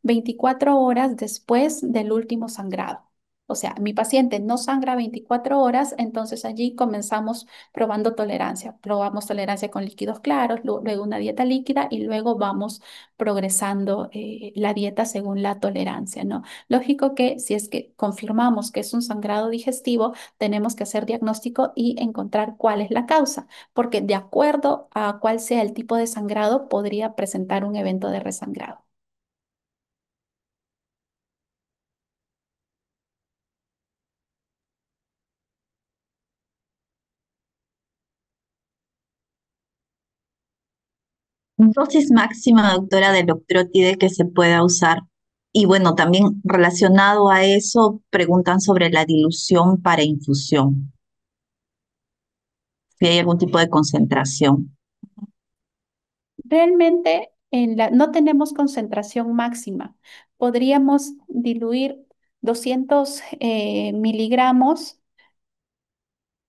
24 horas después del último sangrado. O sea, mi paciente no sangra 24 horas, entonces allí comenzamos probando tolerancia. Probamos tolerancia con líquidos claros, luego una dieta líquida y luego vamos progresando la dieta según la tolerancia, ¿no? Lógico que si es que confirmamos que es un sangrado digestivo, tenemos que hacer diagnóstico y encontrar cuál es la causa, porque de acuerdo a cuál sea el tipo de sangrado, podría presentar un evento de resangrado. dosis máxima, doctora, del octreotide que se pueda usar. Y bueno, también relacionado a eso, preguntan sobre la dilución para infusión, si hay algún tipo de concentración. Realmente no tenemos concentración máxima. Podríamos diluir 200 miligramos.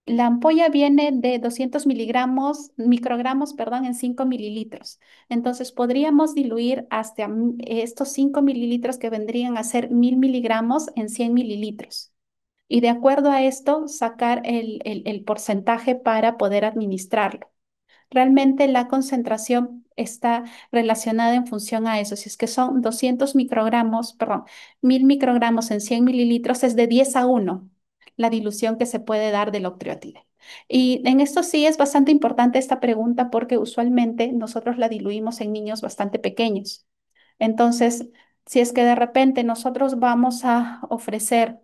La ampolla viene de 200 microgramos, perdón, en 5 mililitros. Entonces podríamos diluir hasta estos 5 mililitros que vendrían a ser 1000 miligramos en 100 mililitros. Y de acuerdo a esto, sacar el porcentaje para poder administrarlo. Realmente la concentración está relacionada en función a eso. Si es que son 200 microgramos, perdón, 1000 microgramos en 100 mililitros, es de 10 a 1 la dilución que se puede dar del octreotide. Y en esto sí es bastante importante esta pregunta porque usualmente nosotros la diluimos en niños bastante pequeños. Entonces, si es que de repente nosotros vamos a ofrecer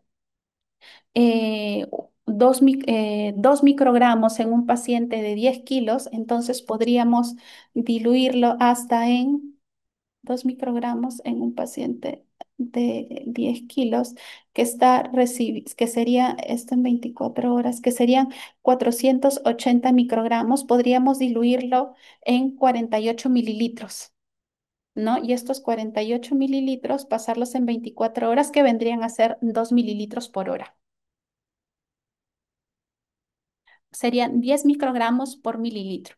eh, 2 microgramos en un paciente de 10 kilos, entonces podríamos diluirlo hasta en 2 microgramos en un paciente de 10 kilos que sería esto en 24 horas, que serían 480 microgramos, podríamos diluirlo en 48 mililitros. ¿No? Y estos 48 mililitros, pasarlos en 24 horas, que vendrían a ser 2 mililitros por hora. Serían 10 microgramos por mililitro.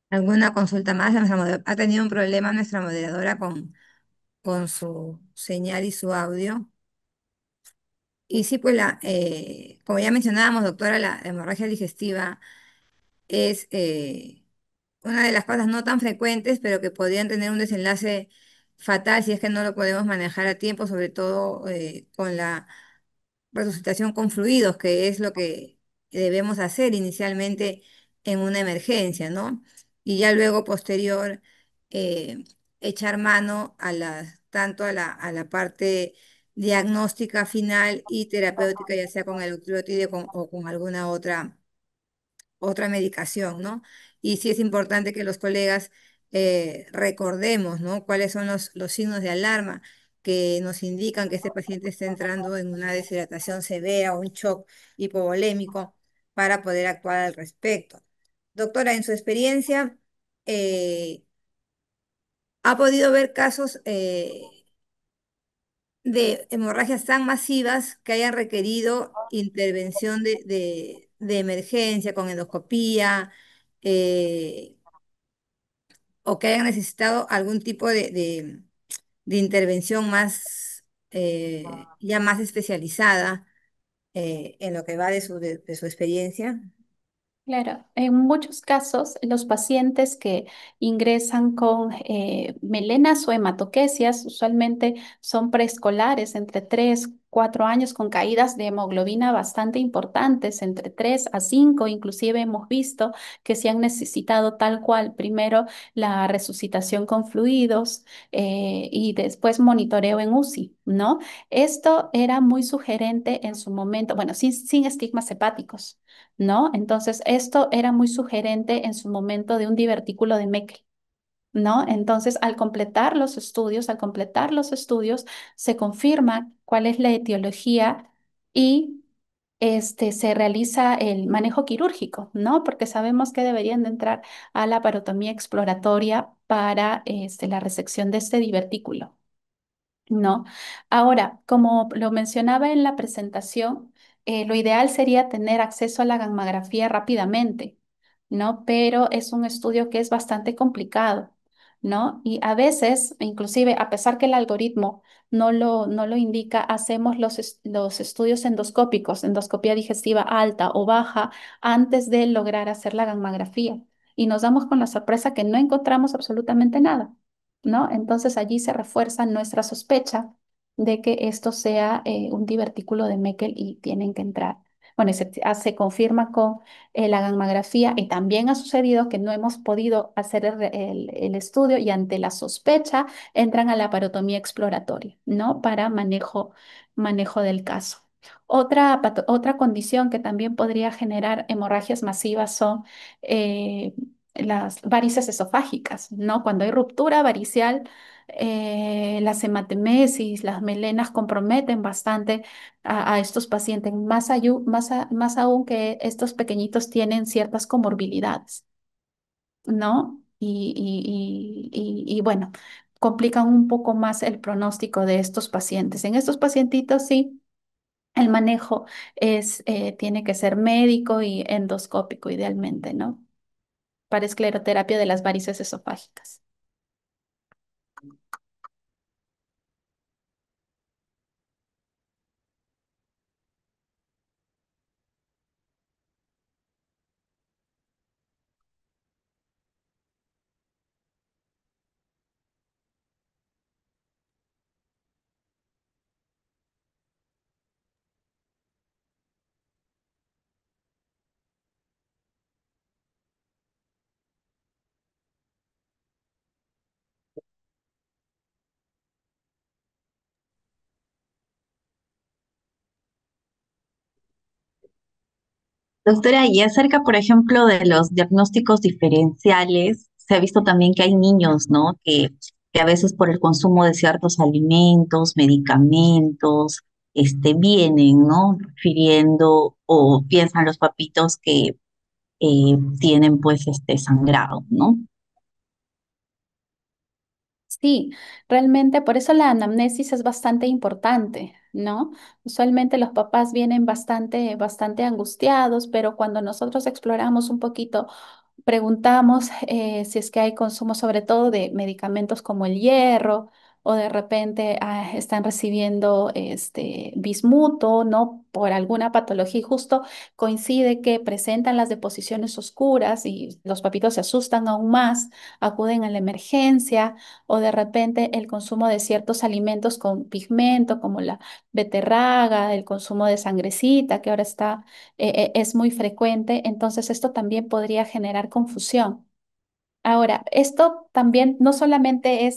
¿Alguna consulta más? Ha tenido un problema nuestra moderadora con su señal y su audio. Y sí, pues como ya mencionábamos, doctora, la hemorragia digestiva es una de las cosas no tan frecuentes, pero que podrían tener un desenlace fatal si es que no lo podemos manejar a tiempo, sobre todo con la resucitación con fluidos, que es lo que debemos hacer inicialmente en una emergencia, ¿no? Y ya luego, posterior, eh, echar mano tanto a la parte diagnóstica final y terapéutica, ya sea con el nucleótide o con alguna otra medicación, ¿no? Y sí es importante que los colegas recordemos, ¿no? Cuáles son los signos de alarma que nos indican que este paciente está entrando en una deshidratación severa o un shock hipovolémico para poder actuar al respecto. Doctora, en su experiencia, eh, ¿ha podido ver casos de hemorragias tan masivas que hayan requerido intervención de emergencia con endoscopía, eh, o que hayan necesitado algún tipo de intervención más, ya más especializada en lo que va de su experiencia? Claro, en muchos casos los pacientes que ingresan con melenas o hematoquecias usualmente son preescolares entre 3, 4 años con caídas de hemoglobina bastante importantes, entre 3 a 5, inclusive hemos visto que se han necesitado tal cual primero la resucitación con fluidos y después monitoreo en UCI, ¿no? Esto era muy sugerente en su momento, bueno, sin estigmas hepáticos. ¿No? Entonces, esto era muy sugerente en su momento de un divertículo de Meckel, ¿no? Entonces, al completar los estudios, se confirma cuál es la etiología y se realiza el manejo quirúrgico, ¿no? Porque sabemos que deberían de entrar a la parotomía exploratoria para la resección de este divertículo. No. Ahora, como lo mencionaba en la presentación, lo ideal sería tener acceso a la gammagrafía rápidamente, ¿no? Pero es un estudio que es bastante complicado, ¿no? Y a veces, inclusive, a pesar que el algoritmo no lo indica, hacemos los estudios endoscópicos, endoscopía digestiva alta o baja, antes de lograr hacer la gammagrafía. Y nos damos con la sorpresa que no encontramos absolutamente nada. ¿No? Entonces allí se refuerza nuestra sospecha de que esto sea un divertículo de Meckel y tienen que entrar. Bueno, se confirma con la gammagrafía y también ha sucedido que no hemos podido hacer el estudio y ante la sospecha entran a la parotomía exploratoria, ¿no? Para manejo del caso. Otra condición que también podría generar hemorragias masivas son eh, las varices esofágicas, ¿no? Cuando hay ruptura varicial, las hematemesis, las melenas comprometen bastante a estos pacientes, más aún que estos pequeñitos tienen ciertas comorbilidades, ¿no? Y bueno, complican un poco más el pronóstico de estos pacientes. En estos pacientitos sí. El manejo tiene que ser médico y endoscópico idealmente, ¿no? Para escleroterapia de las varices esofágicas. Doctora, y acerca, por ejemplo, de los diagnósticos diferenciales, se ha visto también que hay niños, ¿no? Que a veces por el consumo de ciertos alimentos, medicamentos, vienen, ¿no? Refiriendo o piensan los papitos que tienen pues este sangrado, ¿no? Sí, realmente por eso la anamnesis es bastante importante, ¿no? Usualmente los papás vienen bastante angustiados, pero cuando nosotros exploramos un poquito Preguntamos si es que hay consumo sobre todo de medicamentos como el hierro o de repente están recibiendo bismuto, ¿no? Por alguna patología y justo coincide que presentan las deposiciones oscuras y los papitos se asustan aún más, acuden a la emergencia o de repente el consumo de ciertos alimentos con pigmento como la beterraga, el consumo de sangrecita que ahora es muy frecuente, entonces esto también podría generar confusión. Ahora, esto también no solamente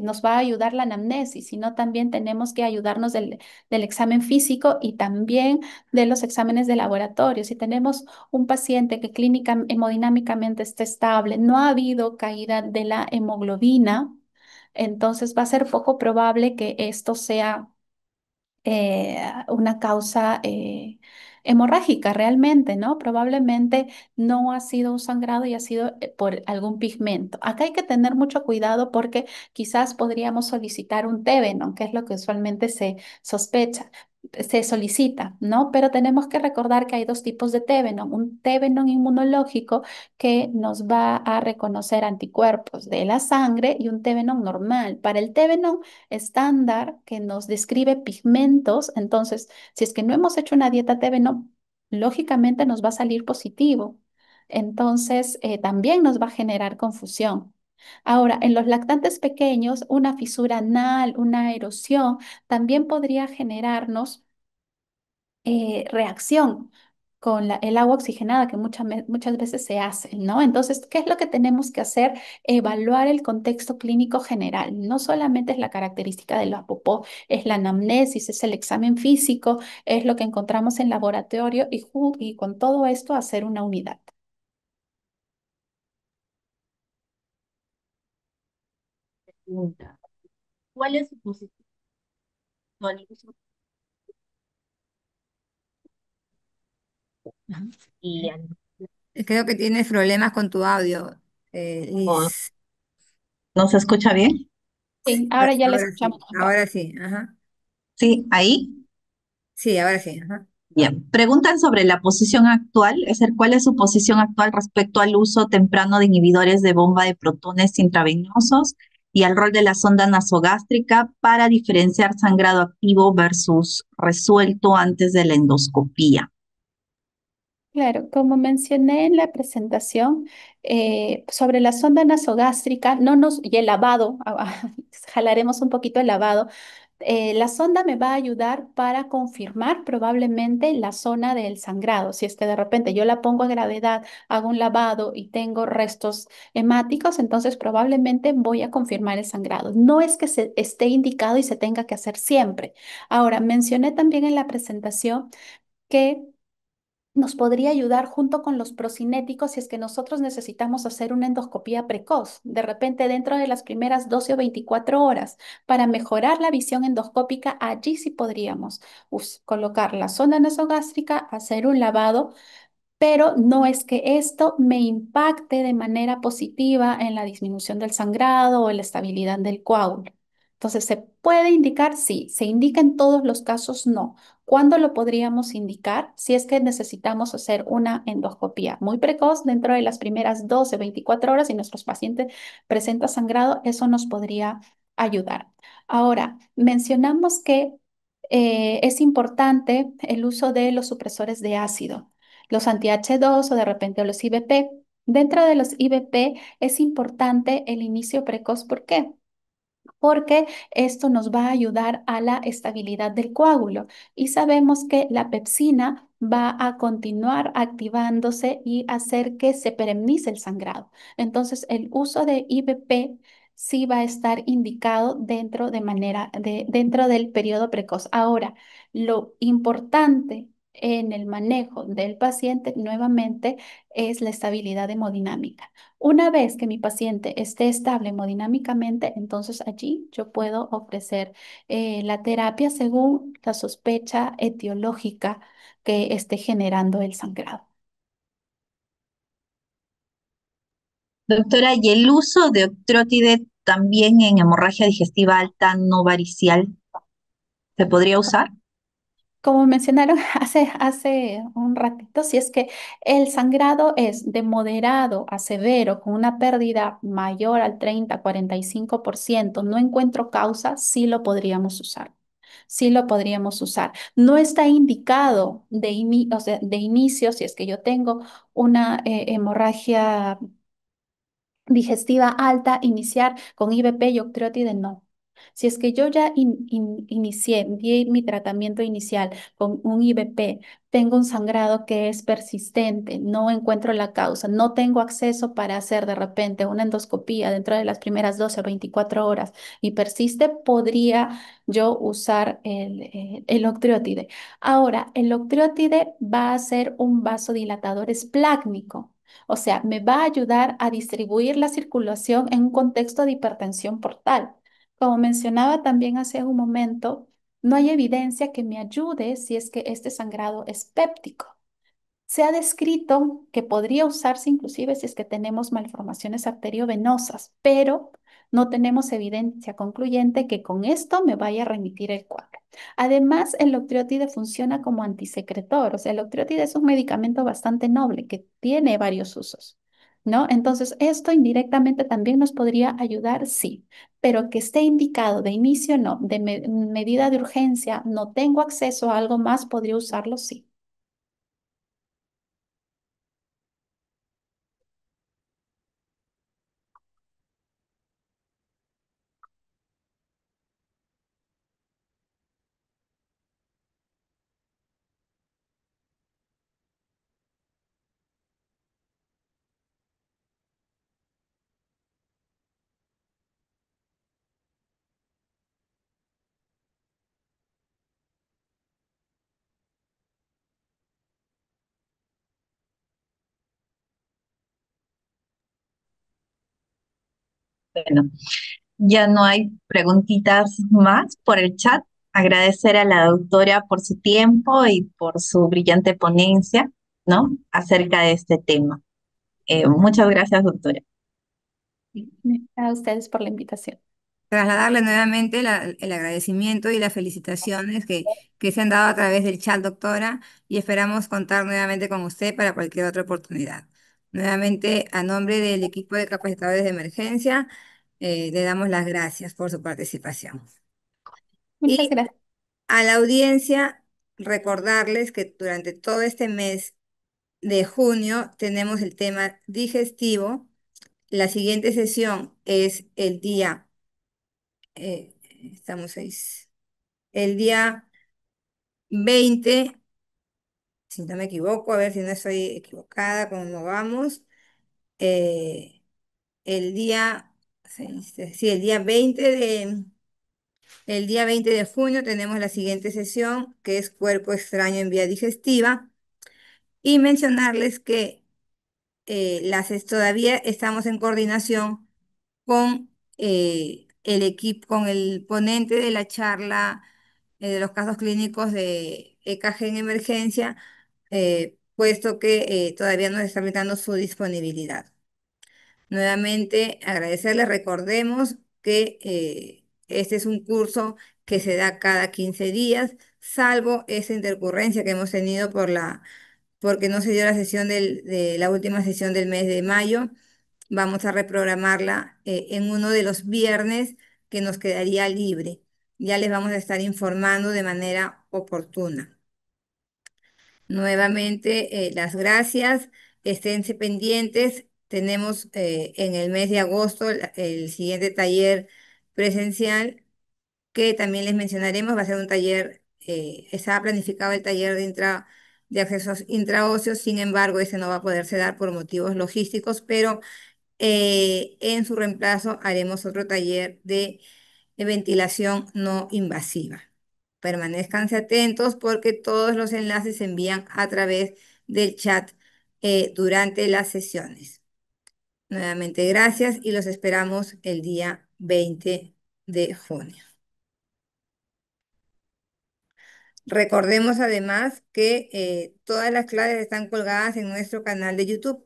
nos va a ayudar la anamnesis, sino también tenemos que ayudarnos del examen físico y también de los exámenes de laboratorio. Si tenemos un paciente que clínica hemodinámicamente está estable, no ha habido caída de la hemoglobina, entonces va a ser poco probable que esto sea una causa hemorrágica realmente, ¿no? Probablemente no ha sido un sangrado y ha sido por algún pigmento. Acá hay que tener mucho cuidado porque quizás podríamos solicitar un Tevenon, que es lo que usualmente se sospecha. Se solicita, ¿no? Pero tenemos que recordar que hay dos tipos de Tevenon, un Tevenon inmunológico que nos va a reconocer anticuerpos de la sangre y un Tevenon normal. Para el Tevenon estándar que nos describe pigmentos, entonces, si es que no hemos hecho una dieta TV, no, lógicamente nos va a salir positivo. Entonces, también nos va a generar confusión. Ahora, en los lactantes pequeños, una fisura anal, una erosión, también podría generarnos reacción con el agua oxigenada que muchas veces se hace, ¿no? Entonces, ¿qué es lo que tenemos que hacer? Evaluar el contexto clínico general. No solamente es la característica de la popó, es la anamnesis, es el examen físico, es lo que encontramos en laboratorio y con todo esto hacer una unidad. Pregunta, ¿cuál es su posición al uso y al- Creo que tienes problemas con tu audio, o Liz. no se escucha bien? Sí, ahora ya la Ahora escuchamos sí, mejor. ahora sí, ajá. Sí, ahí. Sí, ahora sí, ajá. Bien. Preguntan sobre la posición actual, es decir, ¿cuál es su posición actual respecto al uso temprano de inhibidores de bomba de protones intravenosos y al rol de la sonda nasogástrica para diferenciar sangrado activo versus resuelto antes de la endoscopía? Claro, como mencioné en la presentación, sobre la sonda nasogástrica, y el lavado, jalaremos un poquito el lavado. La sonda me va a ayudar para confirmar probablemente la zona del sangrado. Si es que de repente yo la pongo a gravedad, hago un lavado y tengo restos hemáticos, entonces probablemente voy a confirmar el sangrado. No es que se esté indicado y se tenga que hacer siempre. Ahora, mencioné también en la presentación que nos podría ayudar junto con los procinéticos si es que nosotros necesitamos hacer una endoscopía precoz, de repente dentro de las primeras 12 o 24 horas, para mejorar la visión endoscópica, allí sí podríamos colocar la sonda nasogástrica, hacer un lavado, pero no es que esto me impacte de manera positiva en la disminución del sangrado o en la estabilidad del coágulo. Entonces, ¿se puede indicar? Sí. ¿Se indica en todos los casos? No. ¿Cuándo lo podríamos indicar? Si es que necesitamos hacer una endoscopía muy precoz dentro de las primeras 12, 24 horas y nuestros pacientes presenta sangrado, eso nos podría ayudar. Ahora, mencionamos que es importante el uso de los supresores de ácido, los anti-H2 o de repente los IBP. Dentro de los IBP es importante el inicio precoz. ¿Por qué? Porque esto nos va a ayudar a la estabilidad del coágulo y sabemos que la pepsina va a continuar activándose y hacer que se perenice el sangrado. Entonces, el uso de IBP sí va a estar indicado dentro del periodo precoz. Ahora, lo importante en el manejo del paciente nuevamente es la estabilidad hemodinámica. Una vez que mi paciente esté estable hemodinámicamente, entonces allí yo puedo ofrecer la terapia según la sospecha etiológica que esté generando el sangrado. Doctora, ¿y el uso de octrótide también en hemorragia digestiva alta no varicial se podría usar? Como mencionaron hace un ratito, si es que el sangrado es de moderado a severo, con una pérdida mayor al 30-45%, no encuentro causa, sí lo podríamos usar. Sí lo podríamos usar. No está indicado o sea, de inicio, si es que yo tengo una hemorragia digestiva alta, iniciar con IVP y octreotide, no. Si es que yo ya inicié, di mi tratamiento inicial con un IVP, tengo un sangrado que es persistente, no encuentro la causa, no tengo acceso para hacer de repente una endoscopía dentro de las primeras 12 o 24 horas y persiste, podría yo usar el octreotide. Ahora, el octreotide va a ser un vasodilatador esplácnico. O sea, me va a ayudar a distribuir la circulación en un contexto de hipertensión portal. Como mencionaba también hace un momento, no hay evidencia que me ayude si es que este sangrado es péptico. Se ha descrito que podría usarse inclusive si es que tenemos malformaciones arteriovenosas, pero no tenemos evidencia concluyente que con esto me vaya a remitir el cuadro. Además, el octreotide funciona como antisecretor, o sea, el octreotide es un medicamento bastante noble que tiene varios usos, ¿no? Entonces, esto indirectamente también nos podría ayudar, sí, pero que esté indicado de inicio, no, de medida de urgencia, no tengo acceso a algo más, podría usarlo, sí. Bueno, ya no hay preguntitas más por el chat. Agradecer a la doctora por su tiempo y por su brillante ponencia, ¿no? Acerca de este tema. Muchas gracias, doctora. A ustedes por la invitación. Trasladarle nuevamente el agradecimiento y las felicitaciones que se han dado a través del chat, doctora, y esperamos contar nuevamente con usted para cualquier otra oportunidad. Nuevamente, a nombre del equipo de capacitadores de emergencia, le damos las gracias por su participación. Muchas Y gracias. a la audiencia, recordarles que durante todo este mes de junio tenemos el tema digestivo. La siguiente sesión es el día, estamos seis, el día 20, si no me equivoco, a ver si no estoy equivocada, cómo vamos. eh, el día, sí, el día 20 de junio tenemos la siguiente sesión, que es cuerpo extraño en vía digestiva, y mencionarles que todavía estamos en coordinación con el equipo, con el ponente de la charla de los casos clínicos de EKG en emergencia, puesto que todavía nos está brindando su disponibilidad. Nuevamente, agradecerles, recordemos que este es un curso que se da cada 15 días, salvo esa intercurrencia que hemos tenido porque no se dio la sesión de la última sesión del mes de mayo. Vamos a reprogramarla en uno de los viernes que nos quedaría libre. Ya les vamos a estar informando de manera oportuna. Nuevamente, las gracias. Esténse pendientes. Tenemos en el mes de agosto el siguiente taller presencial que también les mencionaremos. Va a ser un taller, estaba planificado el taller de accesos intraóseos, sin embargo, ese no va a poderse dar por motivos logísticos, pero en su reemplazo haremos otro taller de ventilación no invasiva. Permanezcanse atentos porque todos los enlaces se envían a través del chat durante las sesiones. Nuevamente, gracias y los esperamos el día 20 de junio. Recordemos además que todas las clases están colgadas en nuestro canal de YouTube.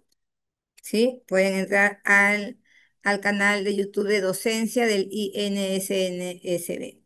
¿Sí? Pueden entrar al canal de YouTube de docencia del INSNSB.